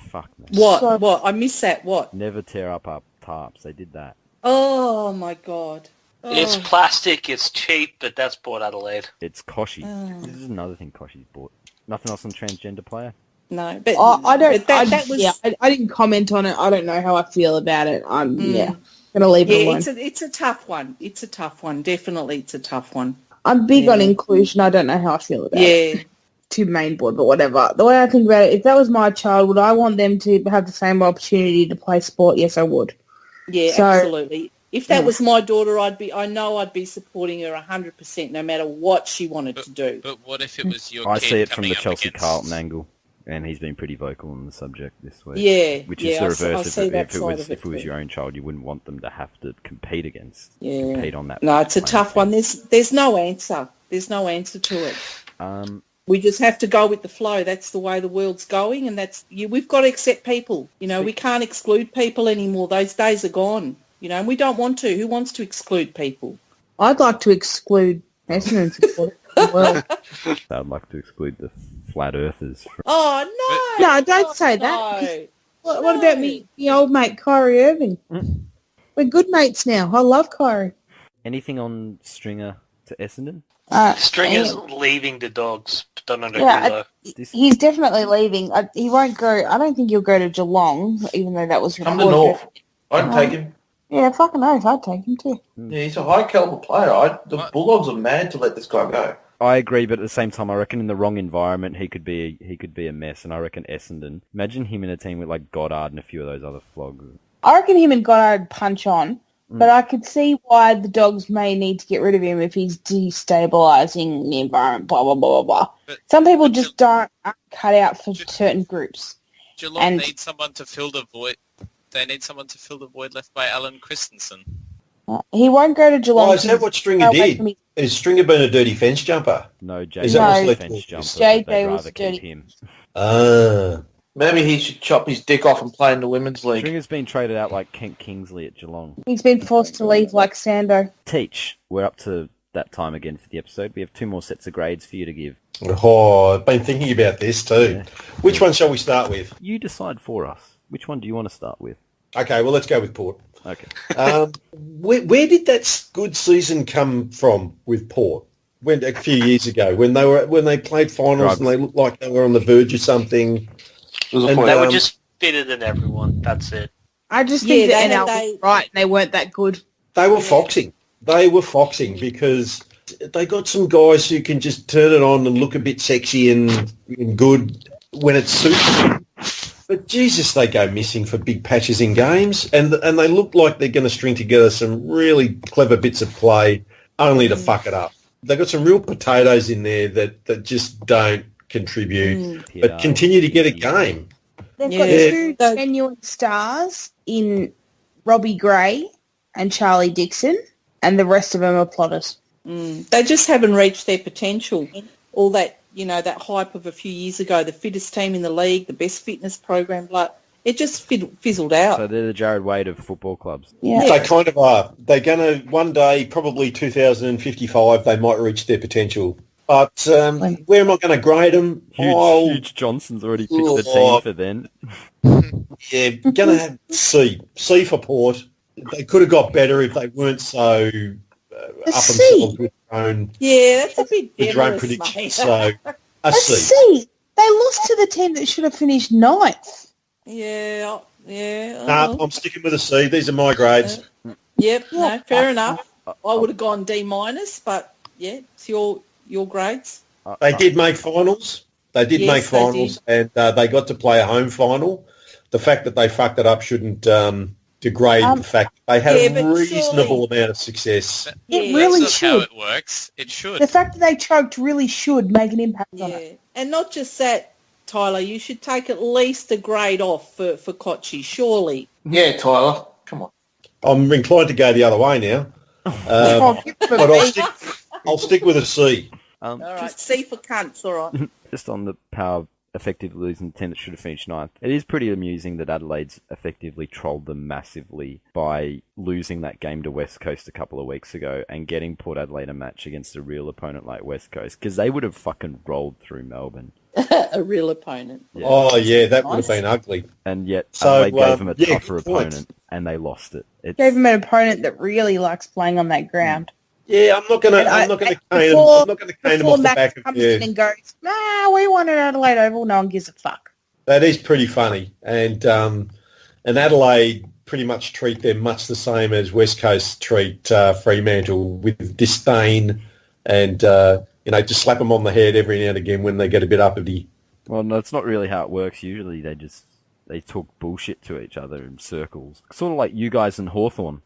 S2: Fuck me.
S6: What? I missed that. What?
S2: Never tear up our tarps. They did that.
S6: Oh, my God. Oh.
S8: It's plastic, it's cheap, but that's Port Adelaide.
S2: It's Koshy. This is another thing Koshy's bought. Nothing else on transgender player?
S6: No, but
S7: I don't.
S6: But that was.
S7: Yeah, I didn't comment on it. I don't know how I feel about it. I'm gonna leave it alone.
S6: It's a tough one. It's a tough one. Definitely, it's a tough one.
S7: I'm big on inclusion. I don't know how I feel about it. To main board, but whatever. The way I think about it, if that was my child, would I want them to have the same opportunity to play sport? Yes, I would.
S6: Yeah, absolutely. If that was my daughter, I'd be supporting her 100%, no matter what she wanted to do.
S4: But what if it was your
S2: I
S4: kid
S2: see it from the
S4: coming up
S2: Chelsea
S4: against...
S2: Carlton angle, and he's been pretty vocal on the subject this week.
S6: Yeah,
S2: which is the reverse.
S6: If
S2: it was your own child, you wouldn't want them to have to compete against.
S6: Yeah.
S2: Compete on that.
S6: No, it's a tough one. There's no answer. There's no answer to it. We just have to go with the flow. That's the way the world's going, and we've got to accept people. You know, we can't exclude people anymore. Those days are gone. You know, and we don't want to. Who wants to exclude people?
S7: I'd like to exclude Essendon supporters as well.
S2: I'd like to exclude the flat earthers.
S6: Oh, no.
S7: No, don't say that. What about me, the old mate Kyrie Irving? We're good mates now. I love Kyrie.
S2: Anything on Stringer to Essendon?
S8: Stringer's leaving the Dogs. Don't know though.
S7: He's definitely leaving. He won't go. I don't think he'll go to Geelong, even though that was
S3: Come
S7: reported.
S3: to North. I'd take him.
S7: Yeah, fucking oath. I'd take him too.
S3: Yeah, he's a high caliber player. The Bulldogs are mad to let this guy go.
S2: I agree, but at the same time, I reckon in the wrong environment, he could be a mess. And I reckon Essendon. Imagine him in a team with like Goddard and a few of those other flogs.
S7: I reckon him and Goddard punch on, but I could see why the Dogs may need to get rid of him if he's destabilising the environment. Blah blah blah blah blah. Some people just aren't cut out for certain groups.
S4: Geelong needs someone to fill the void. They need someone to fill the void left by Alan Christensen.
S7: He won't go to Geelong.
S5: Oh, is that what Stringer did? Has Stringer been a dirty fence jumper?
S2: No, JJ
S5: was a
S2: fence jumper.
S7: JJ was dirty.
S2: Him.
S3: Maybe he should chop his dick off and play in the Women's League.
S2: Stringer's been traded out like Kent Kingsley at Geelong.
S7: He's been forced to leave like Sando.
S2: Teach, we're up to that time again for the episode. We have 2 more sets of grades for you to give.
S5: Oh, I've been thinking about this too. Yeah. Which one shall we start with?
S2: You decide for us. Which one do you want to start with?
S5: Okay, well, let's go with Port.
S2: Okay.
S5: Where did that good season come from with Port? A few years ago, when they played finals and they looked like they were on the verge of something.
S8: They were just fitter than everyone. That's it.
S7: I just think the NL was right, and they weren't that good.
S5: They were foxing. They were foxing because they got some guys who can just turn it on and look a bit sexy and good when it suits them. But Jesus, they go missing for big patches in games, and they look like they're going to string together some really clever bits of play, only to fuck it up. They've got some real potatoes in there that just don't contribute, but continue to get a game.
S7: They've got 2 genuine stars in Robbie Gray and Charlie Dixon, and the rest of them are plotters.
S6: They just haven't reached their potential. All that, that hype of a few years ago, the fittest team in the league, the best fitness program, it just fizzled out.
S2: So they're the Jared Wade of football clubs.
S5: Yeah. They kind of are. They're going to, one day, probably 2055, they might reach their potential. But where am I going to grade them?
S2: Huge Johnson's already picked the team for then.
S5: Yeah, going to have C. C for Port. They could have got better if they weren't so up themselves with their own.
S6: Yeah, that's a bit
S5: with their own predictions. So a C.
S7: C. They lost to the team that should have finished 9th.
S6: Yeah.
S5: No, I'm sticking with a C. These are my grades.
S6: Yep. No, fair enough. I would have gone D-, but yeah, it's your grades.
S5: They did make finals. They did make finals, and they got to play a home final. The fact that they fucked it up shouldn't degrade the fact that they had a reasonable amount of success.
S7: It really
S4: that's
S7: should.
S4: How it works. It should.
S7: The fact that they choked really should make an impact on it.
S6: And not just that, Tyler, you should take at least a grade off for Kochi, surely.
S3: Yeah, Tyler, come on.
S5: I'm inclined to go the other way now. But I'll stick with a C.
S6: All right, C for cunts, all right.
S2: Just on the power effectively losing the team that should have finished ninth. It is pretty amusing that Adelaide's effectively trolled them massively by losing that game to West Coast a couple of weeks ago and getting Port Adelaide a match against a real opponent like West Coast, because they would have fucking rolled through Melbourne.
S6: A real opponent.
S2: Yeah.
S5: Oh, yeah, that would have been ugly.
S2: And yet
S5: So,
S2: Adelaide gave them a
S5: yeah,
S2: tougher
S5: good point.
S2: opponent and they lost it.
S7: Gave him an opponent that really likes playing on that ground.
S5: Yeah, I'm not going to cane them off the back of
S7: comes in and goes, we wanted Adelaide Oval. No one gives a fuck.
S5: That is pretty funny, and Adelaide pretty much treat them much the same as West Coast treat Fremantle, with disdain, and just slap them on the head every now and again when they get a bit uppity.
S2: Well, no, it's not really how it works. Usually they talk bullshit to each other in circles. Sort of like you guys in Hawthorn.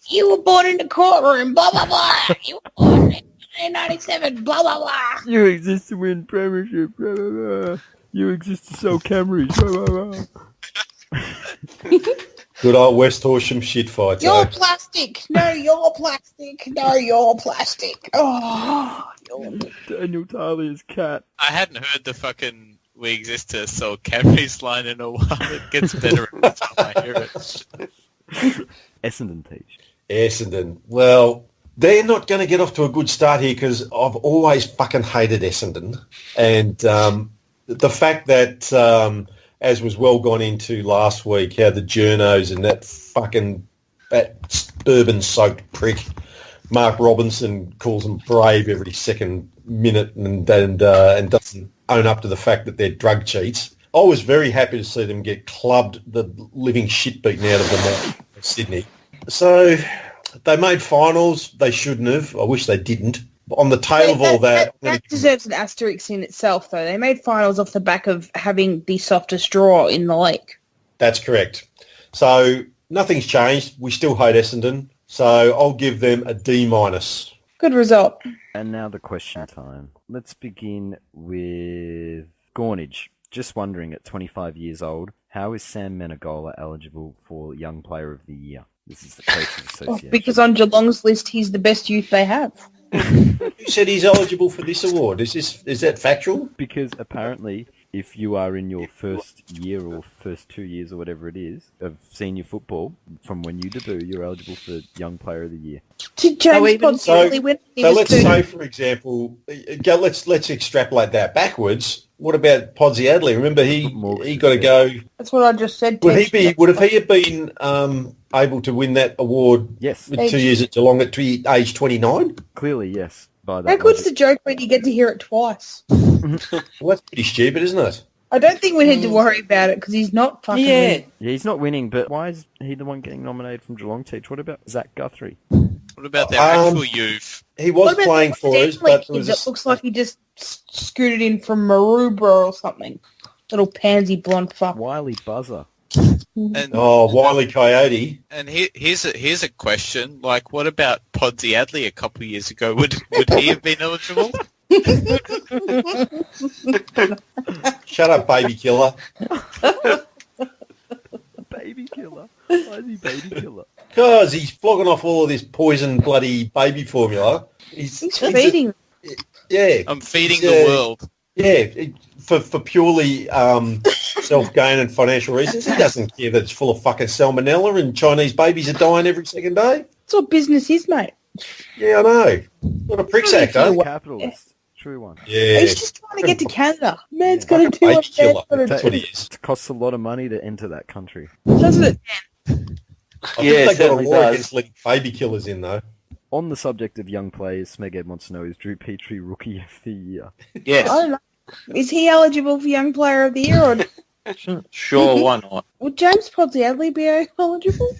S7: You were born in the courtroom, blah, blah, blah. You were born in 1997, blah, blah, blah.
S2: You exist to win premiership, blah, blah, blah. You exist to sell Camrys, blah, blah, blah.
S5: Good old West Horsham shit fights.
S7: You're plastic. No, you're plastic. No, you're plastic. Oh,
S2: Daniel Talia's cat.
S4: I hadn't heard the fucking "we exist to sell Camrys" line in a while. It gets better every time I hear it.
S2: Essendon teach.
S5: Essendon. Well, they're not going to get off to a good start here because I've always fucking hated Essendon. And the fact that, as was well gone into last week, how the journos and that bourbon-soaked prick, Mark Robinson, calls them brave every second minute and doesn't own up to the fact that they're drug cheats. I was very happy to see them get clubbed the living shit beaten out of them in Sydney. So they made finals. They shouldn't have. I wish they didn't. On the tail of all that
S7: deserves an asterisk in itself, though. They made finals off the back of having the softest draw in the league.
S5: That's correct. So nothing's changed. We still hate Essendon. So I'll give them a D-.
S7: Good result.
S2: And now the question time. Let's begin with Gornage. Just wondering, at 25 years old, how is Sam Menegola eligible for Young Player of the Year? This is the Coaches Association.
S7: Because on Geelong's list, he's the best youth they have.
S5: Who said he's eligible for this award? Is that factual?
S2: Because apparently, if you are in your first year or first 2 years or whatever it is of senior football, from when you debut, you're eligible for Young Player of the Year.
S7: Did James Ponsley win?
S5: So let's say, for example, let's extrapolate that backwards. What about Podsy Adley? Remember, he got to go.
S7: That's what I just said.
S5: Would he have been able to win that award?
S2: Yes.
S5: With 2 years at Geelong at age 29?
S2: Clearly, yes. By that
S7: How good's the joke when you get to hear it twice?
S5: Well, that's pretty stupid, isn't it?
S7: I don't think we need to worry about it because he's not fucking winning.
S2: Yeah, he's not winning, but why is he the one getting nominated from Geelong Teach? What about Zach Guthrie?
S4: What about their actual youth?
S5: He was playing for us, but
S7: it looks like he just scooted in from Maroubra or something. Little pansy blonde fuck.
S2: Wiley Buzzer.
S4: And,
S5: Wiley Coyote.
S4: And here's a question. Like, what about Podsy Adley a couple of years ago? Would he have been eligible?
S5: Shut up, baby killer.
S2: Baby killer? Why is he baby killer?
S5: Because he's flogging off all of this poison bloody baby formula. He's
S7: feeding.
S4: I'm feeding the world.
S5: Yeah, for purely self-gain and financial reasons. He doesn't care that it's full of fucking salmonella and Chinese babies are dying every second day.
S7: That's what business is, mate.
S5: Yeah, I know. What a prick's act, though.
S2: Capitalist. True one.
S5: Yeah.
S7: He's just trying to get to Canada. Man's got to do what
S5: That's what he is.
S2: It costs a lot of money to enter that country.
S7: Doesn't it?
S5: I think they got a war against letting baby killers in, though.
S2: On the subject of young players, Smeghead wants to know, is Drew Petrie Rookie of the Year?
S3: Yes.
S7: I don't know. Is he eligible for Young Player of the Year? Or...
S3: Sure, why not?
S7: Would James Podsy Adley be eligible?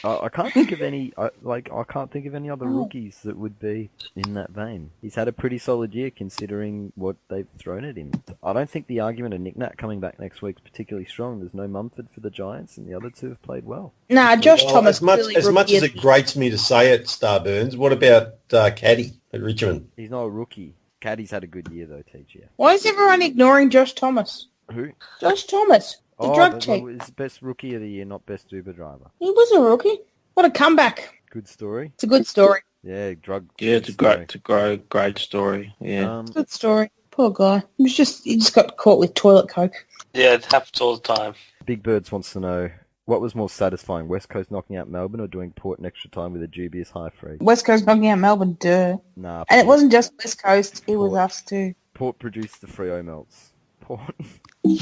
S2: I can't think of any. I can't think of any other rookies that would be in that vein. He's had a pretty solid year considering what they've thrown at him. I don't think the argument of Nick Nat coming back next week is particularly strong. There's no Mumford for the Giants, and the other two have played well.
S7: Nah, Josh Thomas.
S5: As much as it grates me to say it, Starburns, what about Caddy at Richmond?
S2: He's not a rookie. Caddy's had a good year though, TG.
S7: Why is everyone ignoring Josh Thomas?
S2: Who?
S7: Josh Thomas. The drug cheat.
S2: It's best rookie of the year, not best Uber driver.
S7: He was a rookie. What a comeback.
S2: Good story.
S7: It's a good story.
S2: Yeah, drug.
S3: Yeah, it's a great story. Yeah.
S7: Good story. Poor guy. He just got caught with toilet coke.
S8: Yeah, it happens all the time.
S2: Big Birds wants to know, what was more satisfying, West Coast knocking out Melbourne or doing Port in extra time with a dubious high free?
S7: West Coast knocking out Melbourne, duh.
S2: Nah.
S7: And it wasn't just West Coast, it was us too.
S2: Port produced the Freo melts. Port.
S6: We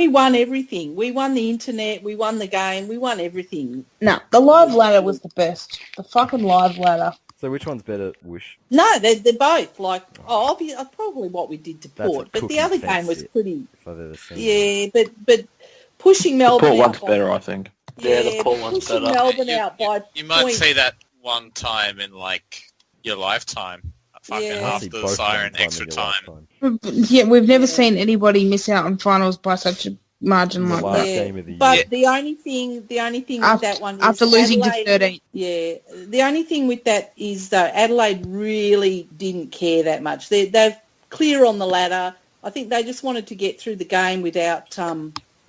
S6: won everything. We won the internet. We won the game. We won everything.
S7: No, the live ladder was the best. The fucking live ladder.
S2: So which one's better, Woosh?
S6: No, they're both like probably what we did to Port, but the other game was pretty.
S2: If I've ever seen
S6: but pushing Melbourne.
S3: The Port one's
S6: out
S3: better, I think.
S8: Yeah, the Port one's
S6: pushing
S8: better.
S6: Melbourne out by
S4: You might
S6: point.
S4: see that one time in like your lifetime. Fucking
S6: Yeah.
S4: after the siren extra time.
S7: Yeah, we've never seen anybody miss out on finals by such a margin like
S2: last
S7: that.
S2: game of the year.
S6: But the only thing with that one is
S7: after losing
S6: Adelaide,
S7: to 13.
S6: Yeah, the only thing with that is though Adelaide really didn't care that much. They're clear on the ladder. I think they just wanted to get through the game without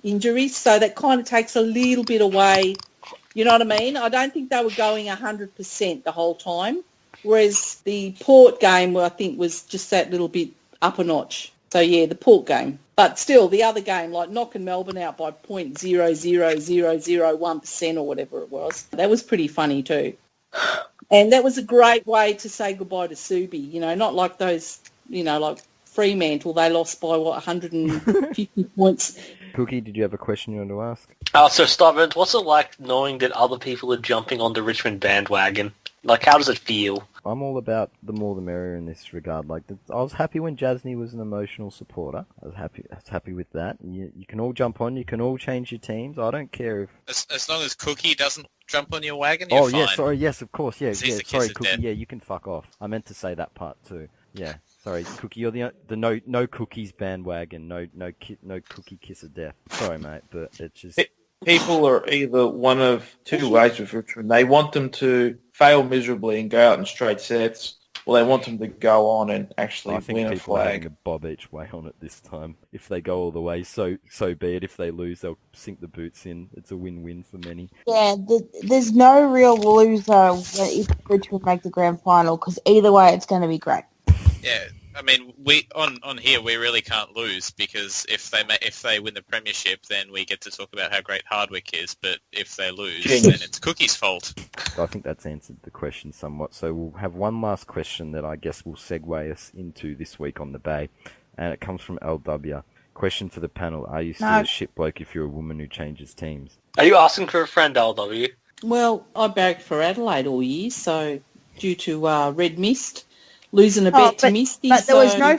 S6: injuries, so that kind of takes a little bit away. You know what I mean? I don't think they were going 100% the whole time, whereas the Port game, I think, was just that little bit up a notch. So, yeah, the Port game. But still, the other game, like knocking Melbourne out by 0.00001% or whatever it was, that was pretty funny too. And that was a great way to say goodbye to Subi, you know, not like those, you know, like Fremantle, they lost by, 150 points.
S2: Cookie, did you have a question you want to ask?
S8: So, Starburns, what's it like knowing that other people are jumping on the Richmond bandwagon? Like, how does it feel?
S2: I'm all about the more the merrier in this regard. Like, I was happy when Jasny was an emotional supporter. I was happy with that. You can all jump on. You can all change your teams. I don't care if...
S4: As long as Cookie doesn't jump on your wagon, you're fine.
S2: Yeah, sorry, yes, of course, yeah,
S4: He's the
S2: sorry,
S4: kiss of
S2: Cookie,
S4: death.
S2: yeah, you can fuck off. I meant to say that part too. Yeah, sorry, Cookie, you're the no cookies bandwagon, no cookie kiss of death. Sorry, mate, but it's just...
S3: People are either one of two ways with Richmond. They want them to fail miserably and go out in straight sets, or they want them to go on and actually
S2: I think
S3: win a
S2: people are having
S3: flag.
S2: a bob each way on it this time. If they go all the way, so be it. If they lose, they'll sink the boots in. It's a win-win for many.
S7: Yeah, there's no real loser if Richmond make the grand final, because either way it's going to be great.
S4: Yeah, I mean, we on here we really can't lose because if they win the premiership, then we get to talk about how great Hardwick is. But if they lose, then it's Cookie's fault.
S2: I think that's answered the question somewhat. So we'll have one last question that I guess will segue us into this week on the Bay, and it comes from LW. Question for the panel: are you still a shit bloke if you're a woman who changes teams?
S8: Are you asking for a friend, LW?
S6: Well, I barracked for Adelaide all year, so due to red mist, losing a bet to Misty.
S7: But there was no
S6: I'm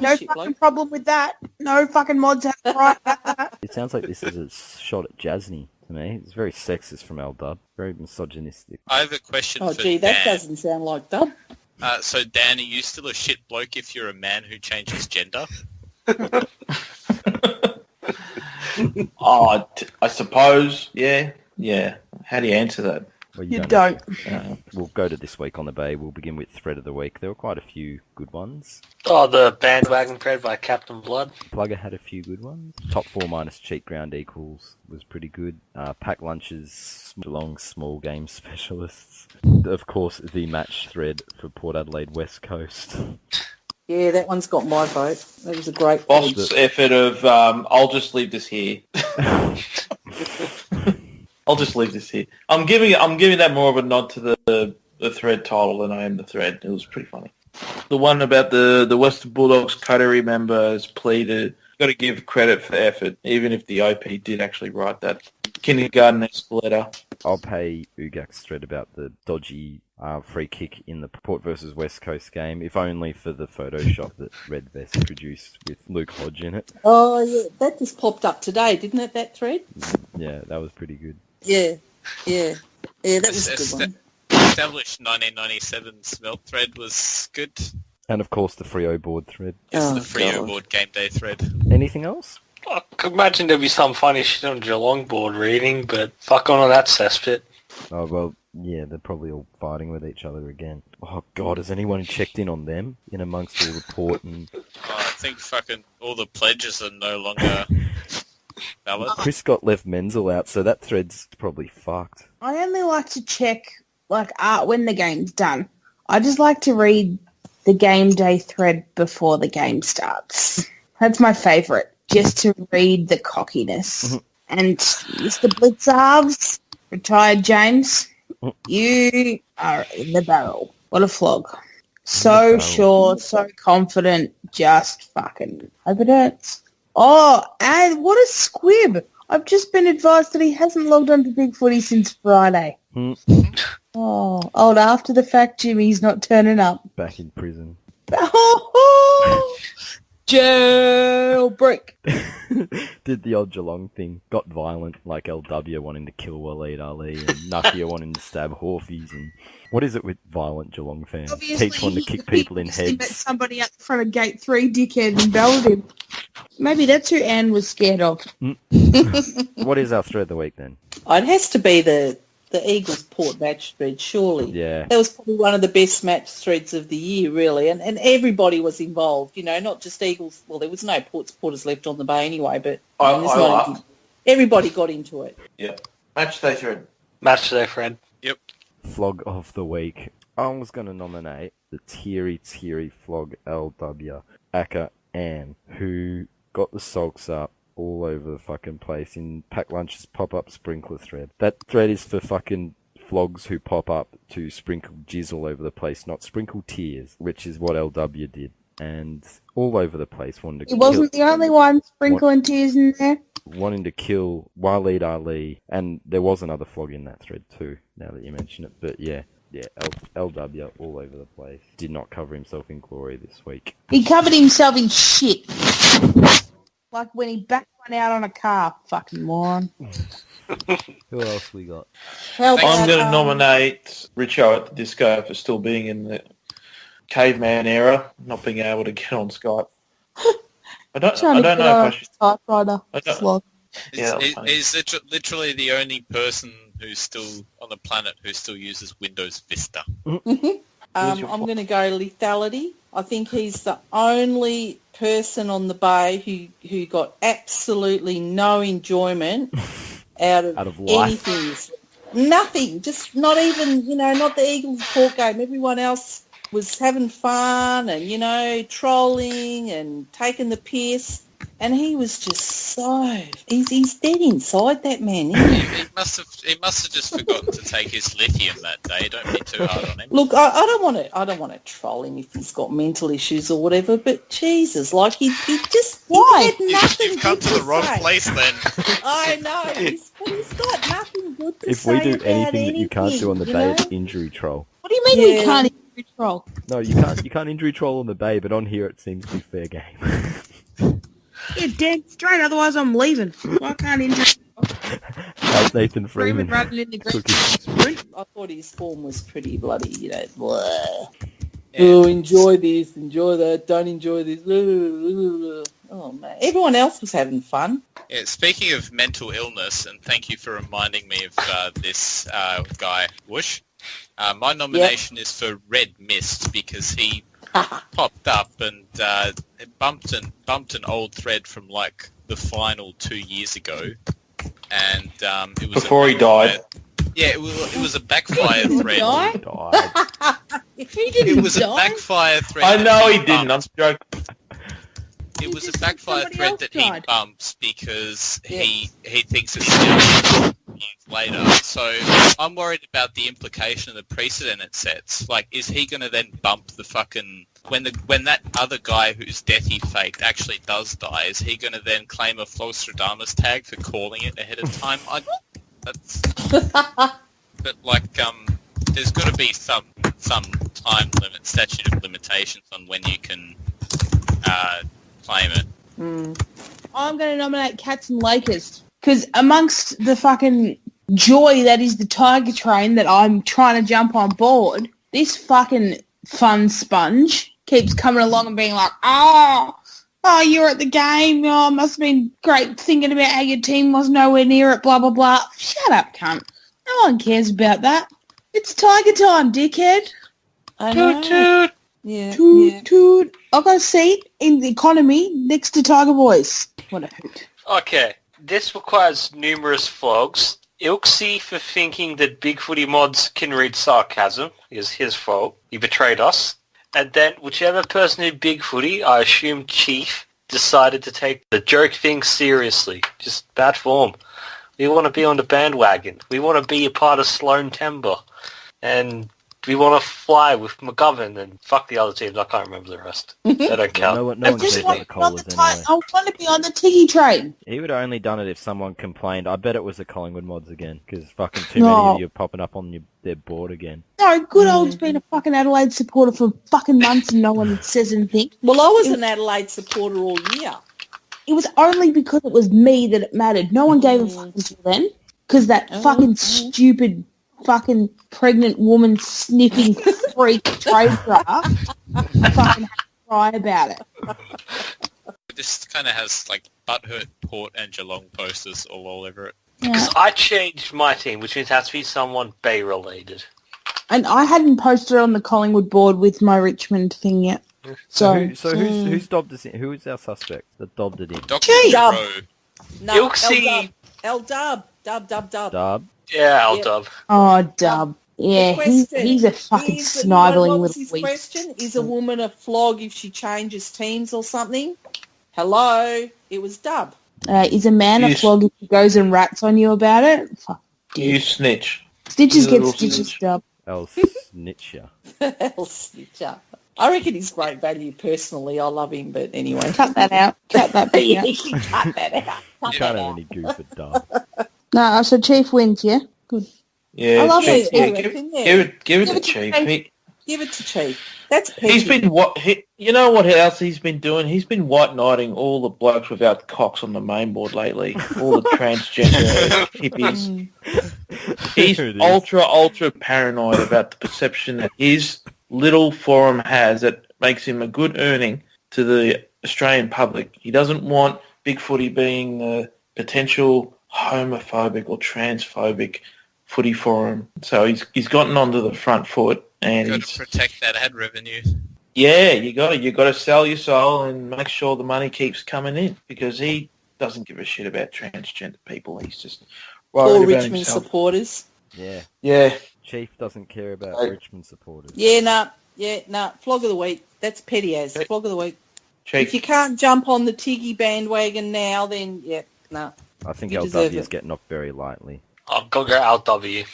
S6: a shit
S7: fucking
S6: bloke.
S7: problem with that. No fucking mods have a right about that.
S2: It sounds like this is a shot at Jasny to me. It's very sexist from LW, very misogynistic.
S4: I have a question
S6: Oh,
S4: for
S6: gee,
S4: Dan.
S6: that doesn't sound like Dub.
S4: So, Dan, are you still a shit bloke if you're a man who changes gender?
S3: I suppose, yeah. How do you answer that?
S2: Well,
S6: You don't.
S2: We'll go to this week on the Bay. We'll begin with Thread of the Week. There were quite a few good ones.
S8: Oh, the bandwagon thread by Captain Blood.
S2: Plugger had a few good ones. Top 4 minus cheat ground equals was pretty good. Pack lunches, Geelong small game specialists. Of course, the match thread for Port Adelaide West Coast.
S6: Yeah, that one's got my vote. That was a great
S3: Boss effort of, I'll just leave this here. I'll just leave this here. I'm giving that more of a nod to the thread title than I am the thread. It was pretty funny. The one about the Western Bulldogs coterie members pleaded, got to give credit for effort, even if the OP did actually write that kindergarten-esque letter.
S2: I'll pay Ugak's thread about the dodgy free kick in the Port versus West Coast game, if only for the Photoshop that Red Vest produced with Luke Hodge in it.
S6: Oh, yeah, that just popped up today, didn't it, that thread?
S2: Yeah, that was pretty good.
S6: Yeah, that was a good one.
S4: Established 1997 Smelt thread was good.
S2: And of course the Freo board thread.
S4: It's the Freo board game day thread.
S2: Anything else?
S8: I could imagine there'd be some funny shit on Geelong board reading, but fuck on that cesspit.
S2: Oh, well, yeah, they're probably all fighting with each other again. Oh, God, has anyone checked in on them in amongst all the Port and...
S4: I think fucking all the pledges are no longer valid.
S2: Chris got left Menzel out, so that thread's probably fucked.
S7: I only like to check when the game's done, I just like to read the game day thread before the game starts. That's my favourite, just to read the cockiness. And Mr. Blitzarves, retired James, you are in the barrel. What a flog. So sure, so confident, just fucking hope it hurts. Oh, and what a squib. I've just been advised that he hasn't logged on to Big Footy since Friday. Oh, old after the fact Jimmy's not turning up.
S2: Back in prison.
S7: Jailbreak.
S2: Did the old Geelong thing. Got violent, like LW wanting to kill Waleed Ali and Nakia wanting to stab Horfies. And what is it with violent Geelong fans? Keeps wanting to kick people in heads.
S7: He met somebody at the front of Gate 3, dickhead, and belled him. Maybe that's who Anne was scared of.
S2: What is our thread of the week then?
S6: It has to be the Eagles Port match thread, surely.
S2: Yeah.
S6: That was probably one of the best match threads of the year, really. And everybody was involved, not just Eagles. Well, there was no Porters left on the bay anyway, but everybody got into it.
S3: Yeah. Match day thread.
S8: Match day thread. Yep.
S2: Flog of the week. I was going to nominate the Teary Flog LW, Aka Ann, who got the sulks up all over the fucking place in Pack Lunch's pop-up sprinkler thread. That thread is for fucking flogs who pop up to sprinkle jizz all over the place, not sprinkle tears, which is what LW did. And all over the place wanted to kill...
S7: He wasn't the only one sprinkling tears in there.
S2: Wanting to kill Waleed Ali, and there was another flog in that thread too, now that you mention it. But yeah, LW all over the place. Did not cover himself in glory this week.
S7: He covered himself in shit. Like when he backed one out on a car, fucking moron.
S2: Who else we got?
S3: I'm going to nominate Richo at the Disco for still being in the caveman era, not being able to get on Skype. I don't know if I should...
S7: Typewriter.
S4: Is literally the only person who's still on the planet who still uses Windows Vista.
S6: I'm going to go lethality. I think he's the only person on the bay who got absolutely no enjoyment out of anything. Nothing. Just not even, not the Eagles Port game. Everyone else was having fun and, trolling and taking the piss. And he was just he's dead inside, that man.
S4: He must have just forgotten to take his lithium that day. Don't be too hard on him.
S6: Look, I don't want to troll him if he's got mental issues or whatever. But Jesus, like he just
S7: why?
S6: He had nothing.
S4: You've come to the wrong place then.
S6: I know. He's got nothing good to
S2: if
S6: say.
S2: If we do
S6: about
S2: anything that you can't do on the bay, it's injury troll.
S7: What do you mean you can't injury troll?
S2: No, you can't injury troll on the bay, but on here it seems to be fair game.
S7: Yeah, dead straight, otherwise I'm leaving. I can't injure.
S2: How's Nathan Freeman?
S7: Running in the green.
S6: I thought his form was pretty bloody, blah. Yeah. Oh, enjoy this, enjoy that, don't enjoy this. Oh, man. Everyone else was having fun.
S4: Yeah, speaking of mental illness, and thank you for reminding me of this guy, Woosh. My nomination is for Red Mist because he popped up and bumped an old thread from like the final 2 years ago, and it was
S3: before he died.
S4: Yeah, it was a backfire thread.
S7: He didn't
S4: It was a backfire thread.
S3: I know he didn't. I'm joking.
S4: It was a backfire thread that he bumps because he thinks it's still years later. So I'm worried about the implication of the precedent it sets. Like, is he going to then bump the fucking... When that other guy whose death he faked actually does die, is he going to then claim a Flogstradamus tag for calling it ahead of time? But like, there's got to be some time limit, statute of limitations on when you can claim it.
S7: I'm going to nominate Cats and Lakers because amongst the fucking joy that is the Tiger Train that I'm trying to jump on board, this fucking fun sponge keeps coming along and being like, oh, you're at the game. Oh, must have been great thinking about how your team was nowhere near it, blah, blah, blah. Shut up, cunt. No one cares about that. It's Tiger time, dickhead.
S6: I know.
S7: Toot. Yeah. Toot. I've got a seat in the economy next to Tiger Boys. What a hoot.
S8: Okay. This requires numerous flogs, Ilksy for thinking that Big Footy Mods can read sarcasm is his fault. He betrayed us. And then whichever person who Big Footy, I assume Chief, decided to take the joke thing seriously. Just bad form. We want to be on the bandwagon. We want to be a part of Sloan Timber. And we want to fly with McGovern and fuck the other teams. I can't remember the rest. They don't count.
S2: No one cares about the Colas anyway.
S7: I want to be on the Tiggy train.
S2: He would have only done it if someone complained. I bet it was the Collingwood mods again, because fucking too many of you are popping up on their board again.
S7: No, good old's been a fucking Adelaide supporter for fucking months and no one says anything.
S6: Well, I was an Adelaide supporter all year.
S7: It was only because it was me that it mattered. No one gave a fuck until then, because that fucking stupid fucking pregnant woman sniffing freak trader fucking had to cry about it.
S4: This kind of has like Butthurt, Port and Geelong posters all over it.
S8: Because I changed my team, which means it has to be someone Bay related.
S7: And I hadn't posted it on the Collingwood board with my Richmond thing yet.
S2: Who's dobbed us in? Who is our suspect that dobbed it in?
S4: Dr.
S6: Dub.
S4: Rowe.
S6: No,
S8: Ilksy.
S6: L-Dub. Dub.
S2: Dub?
S8: Yeah, L-Dub.
S7: Oh, Dub. Yeah, he's a fucking snivelling
S6: what was
S7: little
S6: his
S7: weep.
S6: question? Is a woman a flog if she changes teams or something? Hello? It was Dub.
S7: Is a man a flog if he goes and rats on you about it? Fuck.
S3: You snitch.
S7: Stitches get
S3: Little
S7: stitches,
S3: snitch.
S7: Dub.
S2: El Snitcher.
S6: Snitcher. I reckon he's great value personally. I love him, but anyway.
S7: Cut that out. Cut that bit out.
S6: Cut that out.
S2: You can't have any goof at Dub.
S7: No, so Chief wins, yeah? Good.
S3: Yeah,
S6: I love
S3: Chief,
S6: it.
S3: yeah,
S6: I reckon, yeah.
S3: give it
S6: Give
S3: to
S6: it to
S3: Chief.
S6: Chief. Give it to Chief. That's
S3: He's
S6: petty.
S3: been you know what else he's been doing? He's been white knighting all the blokes without cocks on the main board lately. All the transgender hippies. He's
S2: There it is.
S3: ultra paranoid about the perception that his little forum has that makes him a good earning to the Australian public. He doesn't want Big Footy being the potential homophobic or transphobic footy forum. So he's gotten onto the front foot. And
S4: Got to protect that ad revenue.
S3: yeah, you got to sell your soul and make sure the money keeps coming in, because he doesn't give a shit about transgender people. He's just worried
S6: All
S3: about
S6: Richmond
S3: himself.
S6: supporters.
S2: Yeah.
S3: Yeah,
S2: Chief doesn't care about
S3: Right.
S2: Richmond supporters.
S6: Yeah, nah. Flog of the week. That's petty as.
S3: Right.
S6: Flog of the week.
S3: Chief.
S6: If you can't jump on the Tiggy bandwagon now, then, yeah, nah.
S2: I think
S6: You deserve
S2: LW is
S6: it.
S2: getting off very lightly.
S8: I've got to go LW.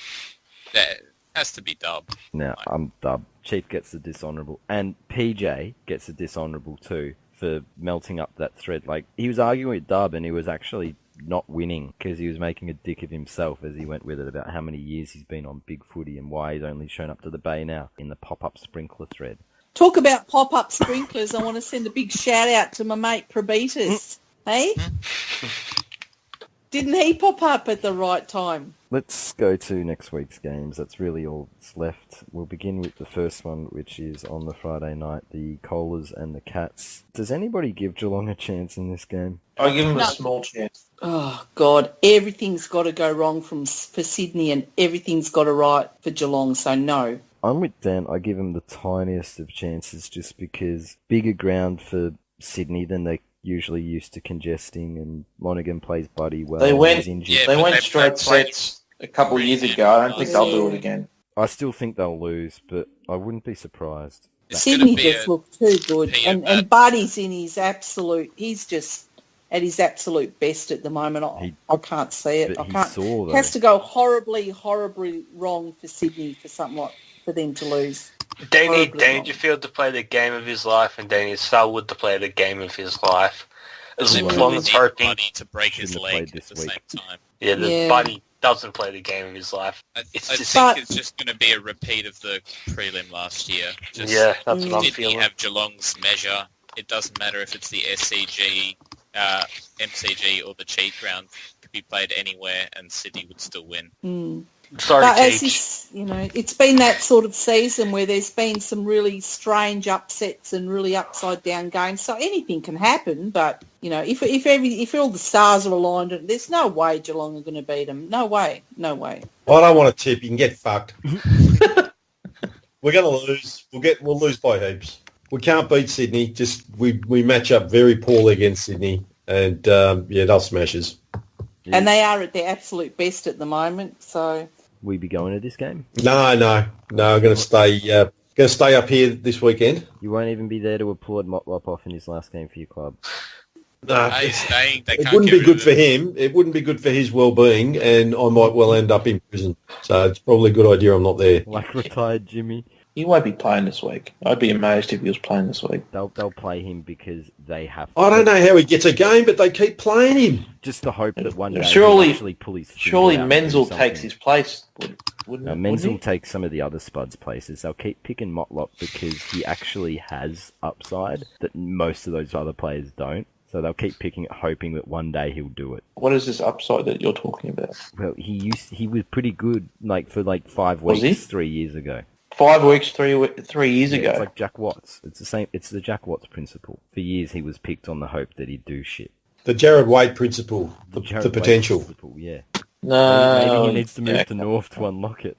S4: That has to be Dub.
S2: Now, I'm Dub. Chief gets the dishonourable. And PJ gets the dishonourable too for melting up that thread. Like, he was arguing with Dub and he was actually not winning because he was making a dick of himself as he went with it about how many years he's been on Big Footy and why he's only shown up to the Bay now in the pop-up sprinkler thread.
S6: Talk about pop-up sprinklers. I want to send a big shout-out to my mate Probetus. Hey? Didn't he pop up at the right time?
S2: Let's go to next week's games. That's really all that's left. We'll begin with the first one, which is on the Friday night, the Colas and the Cats. Does anybody give Geelong a chance in this game?
S3: I give him
S6: No.
S3: a small chance.
S6: Oh, God. Everything's got to go wrong for Sydney and everything's got to right for Geelong, so no.
S2: I'm with Dan. I give them the tiniest of chances just because bigger ground for Sydney than they usually used to congesting, and Lonergan plays Buddy well.
S3: They went-
S2: He's injured.
S4: Yeah,
S3: They
S4: but
S3: went
S4: they
S3: straight
S4: played-
S3: sets a couple of years ago. I don't think they'll do it again.
S2: I still think they'll lose, but I wouldn't be surprised.
S4: It's
S6: Sydney
S4: going to be
S6: just looked too good.
S4: be a
S6: And
S4: bad-
S6: Buddy's in his absolute... He's just at his absolute best at the moment. I can't see it.
S2: But
S6: I
S2: he
S6: can't.
S2: saw,
S6: It
S2: though.
S6: has to go horribly wrong for Sydney for something like for them to lose.
S8: They need
S6: Horribly wrong.
S8: Dangerfield to play the game of his life, and they need Selwood to play the game of his life. As
S4: They
S2: Well,
S8: long
S4: really
S8: as
S4: need
S8: hoping,
S4: Buddy to break his
S2: Shouldn't have
S4: leg
S2: played
S4: at
S2: this
S4: the
S2: week.
S4: same time.
S8: yeah, the
S6: Yeah.
S8: Buddy doesn't play the game of his life.
S4: I
S8: It's
S4: think
S8: just-
S6: But-
S4: it's just going to be a repeat of the prelim last year. Just
S8: Yeah, that's what I'm
S4: Sydney
S8: feeling.
S4: have Geelong's measure. It doesn't matter if it's the SCG, MCG, or the cheat ground. It could be played anywhere, and Sydney would still win.
S8: Sorry,
S6: But as
S8: Teach.
S6: this, it's been that sort of season where there's been some really strange upsets and really upside down games. So anything can happen. But if all the stars are aligned, there's no way Geelong are going to beat them. No way.
S5: I don't want to tip. You can get fucked. We're going to lose. We'll lose by heaps. We can't beat Sydney. Just we match up very poorly against Sydney, and they'll smash us.
S2: Yeah.
S6: And they are at their absolute best at the moment, so...
S2: We be going to this game?
S5: No. I'm going to stay up here this weekend.
S2: You won't even be there to applaud Motlop off in his last game for your club.
S5: No,
S4: He's staying. They
S5: it
S4: can't
S5: wouldn't
S4: get
S5: be
S4: rid
S5: good
S4: of
S5: for
S4: him.
S5: him. It wouldn't be good for his well-being, and I might well end up in prison. So it's probably a good idea I'm not there.
S2: Like retired Jimmy.
S3: He won't be playing this week. I'd be amazed if he was playing this week.
S2: They'll play him because they have to.
S5: I don't know how he gets a game, but they keep playing him.
S2: Just the hope that one day
S3: Surely-
S2: he'll actually pull his finger
S3: Surely
S2: out and
S3: Menzel
S2: do something.
S3: takes his place, wouldn't
S2: No,
S3: he?
S2: Menzel takes some of the other Spuds' places. They'll keep picking Motlop because he actually has upside that most of those other players don't. So they'll keep picking it, hoping that one day he'll do it.
S3: What is this upside that you're talking about?
S2: Well, he was pretty good for 5
S3: Was
S2: weeks
S3: he?
S2: 3 years ago.
S3: 5 weeks, 3 years
S2: Yeah,
S3: ago.
S2: it's like Jack Watts. It's the same. It's the Jack Watts principle. For years, he was picked on the hope that he'd do shit.
S5: The Jared Waite principle, the
S2: Jared Waite
S5: potential.
S2: principle, yeah.
S3: No,
S2: Maybe he needs to move to North to unlock it.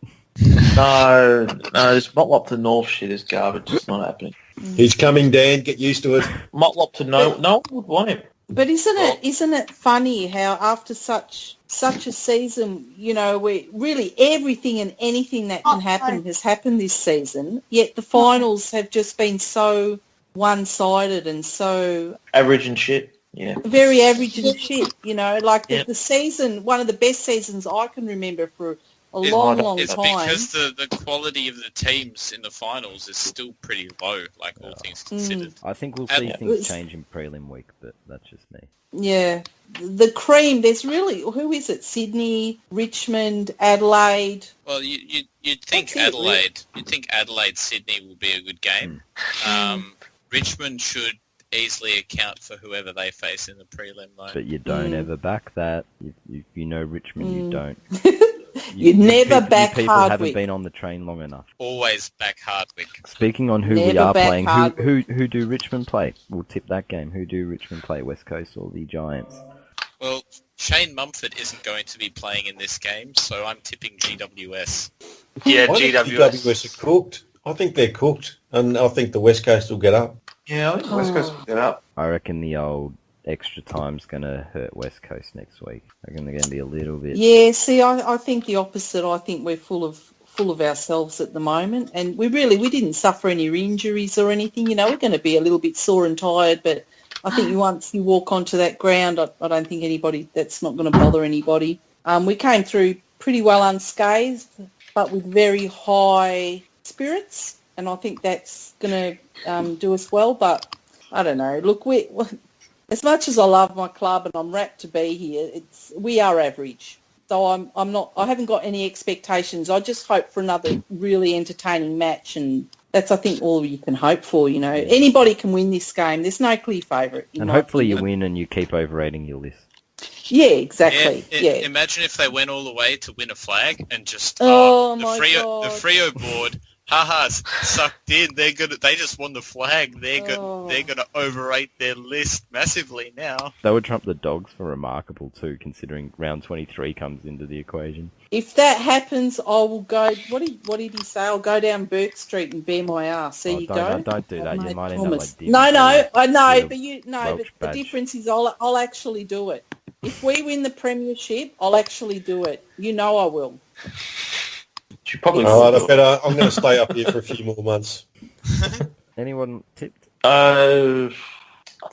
S3: No, this Motlop to North shit is garbage. It's not happening.
S5: He's coming, Dan. Get used to it.
S3: Motlop to no one would want him.
S6: But isn't it funny how after such a season, where really everything and anything that can happen has happened this season, yet the finals have just been so one-sided and so
S3: Average and shit. Yeah.
S6: very average and shit, the season, one of the best seasons I can remember for a long time.
S4: It's because the quality of the teams in the finals is still pretty low, like all things considered.
S2: I think we'll
S4: And-
S2: see things change in prelim week, but that's just me.
S6: Yeah. The cream, there's really, who is it? Sydney, Richmond, Adelaide.
S4: Well, you'd think
S6: That's it, really.
S4: You'd think Adelaide Sydney will be a good game. Richmond should easily account for whoever they face in the prelim, though.
S2: But you don't ever back that. You know Richmond, you don't.
S6: You never back
S2: people haven't
S6: Hardwick.
S2: been on the train long enough.
S4: Always back Hardwick.
S2: Speaking on who we
S6: Never
S2: are
S6: back
S2: playing,
S6: Hardwick.
S2: who do Richmond play? We'll tip that game. Who do Richmond play, West Coast or the Giants?
S4: Well, Shane Mumford isn't going to be playing in this game, so I'm tipping GWS.
S8: Yeah,
S5: I think GWS are cooked. I think they're cooked, and I think the West Coast will get up.
S3: Yeah, I think West Coast will get up.
S2: I reckon the old extra time's going to hurt West Coast next week. I reckon they're going to be a little bit...
S6: Yeah, see, I think the opposite. I think we're full of ourselves at the moment, and we didn't suffer any injuries or anything. We're going to be a little bit sore and tired, but I think once you walk onto that ground, I don't think that's not going to bother anybody. We came through pretty well unscathed, but with very high spirits, and I think that's going to do us well. But I don't know. Look, as much as I love my club and I'm rapt to be here, we are average. So I haven't got any expectations. I just hope for another really entertaining match, and that's, I think, all you can hope for. Anybody can win this game. There's no clear favourite.
S2: And hopefully you win and you keep overrating your list.
S6: Yeah, exactly. Yeah.
S4: Imagine if they went all the way to win a flag and just
S6: my God.
S4: the Freo board. Haha, sucked in. They just won the flag. They're gonna overrate their list massively now.
S2: They would trump the Dogs for remarkable too, considering round 23 comes into the equation.
S6: If that happens, I will go. What did he say? I'll go down Burke Street and bare my ass. There you go.
S2: Don't do that. You might end up
S6: Promise.
S2: like
S6: No, I know,
S2: with a
S6: but
S2: Welsh
S6: the
S2: badge.
S6: difference is I'll actually do it. If we win the premiership, I'll actually do it. I will.
S3: She probably
S5: All right, I'm going to stay up here for a few more months.
S2: Anyone tipped?
S3: I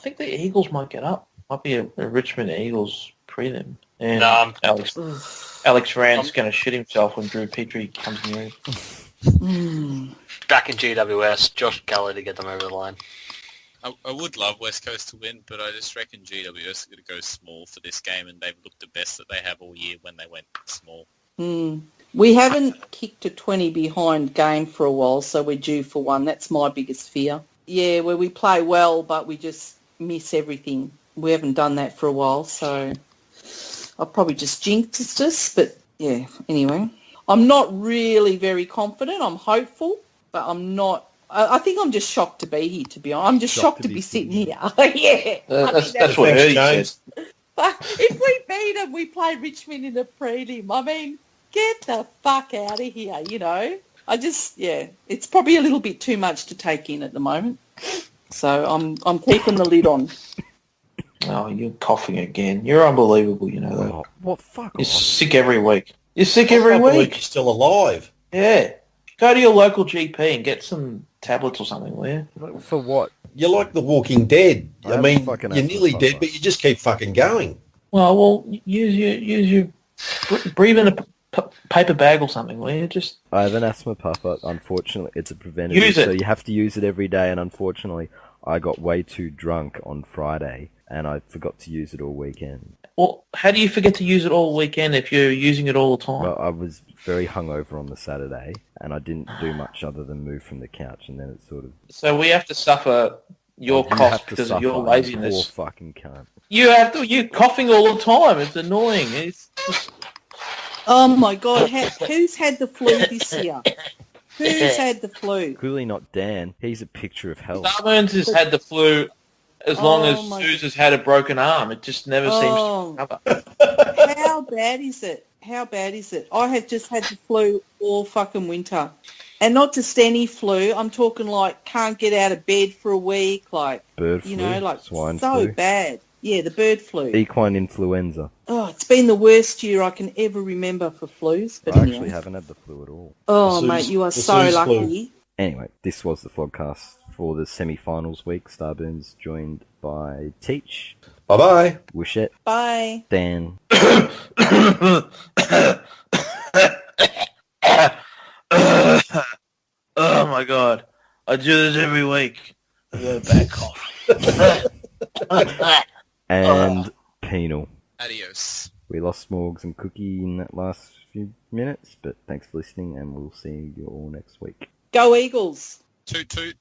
S3: think the Eagles might get up. Might be a Richmond Eagles prelim. And Alex Rand's going to shit himself when Drew Petrie comes near him.
S8: Back in GWS, Josh Gallagher to get them over the line.
S4: I would love West Coast to win, but I just reckon GWS are going to go small for this game, and they've looked the best that they have all year when they went small.
S6: We haven't kicked a 20 behind game for a while, so we're due for one. That's my biggest fear. Yeah, where we play well, but we just miss everything. We haven't done that for a while, so I'll probably just jinxed us. But, yeah, anyway. I'm not really very confident. I'm hopeful, but I'm not. I think I'm just shocked to be here, to be honest. I'm just shocked to be sitting here. Yeah.
S3: That's what Ernie says.
S6: But if we beat them, we play Richmond in the prelim. I mean, get the fuck out of here, it's probably a little bit too much to take in at the moment. So I'm keeping the lid on.
S3: Oh, you're coughing again. You're unbelievable, you know that.
S2: Oh, what? Fuck
S3: You're
S2: off.
S3: sick every week. You're sick
S5: I
S3: every
S5: can't believe
S3: week.
S5: you're still alive.
S3: Yeah. Go to your local GP and get some tablets or something, will you?
S2: For what?
S5: You're like the Walking Dead.
S2: I
S5: I
S2: have
S5: mean,
S2: fucking
S5: you're
S2: asthma,
S5: nearly
S2: Papa.
S5: dead, but you just keep fucking going.
S3: Well, use your breathe in a paper bag or something, will you? Just
S2: I have an asthma puffer. Unfortunately, it's a preventative,
S3: Use it.
S2: so you have to use it every day. And unfortunately, I got way too drunk on Friday, and I forgot to use it all weekend.
S3: well, how do you forget to use it all weekend if you're using it all the time?
S2: Well, I was very hungover on the Saturday, and I didn't do much other than move from the couch, and then it sort of...
S3: So we have to suffer your
S2: You
S3: cough
S2: have to
S3: because
S2: suffer,
S3: of your
S2: you
S3: laziness.
S2: Poor fucking cunt.
S3: You're coughing all the time. It's annoying. It's just,
S6: Oh my God, who's had the flu this year? Who's had the flu?
S2: Clearly not Dan. He's a picture of health.
S3: Starburns has had the flu as long
S6: Oh,
S3: as
S6: my-
S3: Suze has had a broken arm. It just never
S6: Oh.
S3: seems to recover.
S6: How bad is it? How bad is it? I have just had the flu all fucking winter. And not just any flu. I'm talking like can't get out of bed for a week, like,
S2: Bird flu,
S6: you know, like
S2: swine
S6: so
S2: flu,
S6: bad. Yeah, the bird flu.
S2: equine influenza.
S6: Oh, it's been the worst year I can ever remember for flus. But
S2: I
S6: anyway.
S2: actually haven't had the flu at all.
S6: Oh,
S5: The
S6: mate,
S5: Suze-
S6: you are
S5: the
S6: so
S5: Suze flu.
S6: lucky.
S2: Anyway, this was the Flogcast for the semi-finals week. Starburns joined by Teach,
S5: Bye-bye.
S2: Wooshette,
S6: Bye.
S2: Dan,
S3: Oh my God. I do this every week. I got a bad cough.
S2: and Penal.
S4: Adios.
S2: We lost Morgs and Cookie in that last few minutes, but thanks for listening, and we'll see you all next week.
S6: Go Eagles.
S4: Toot toot.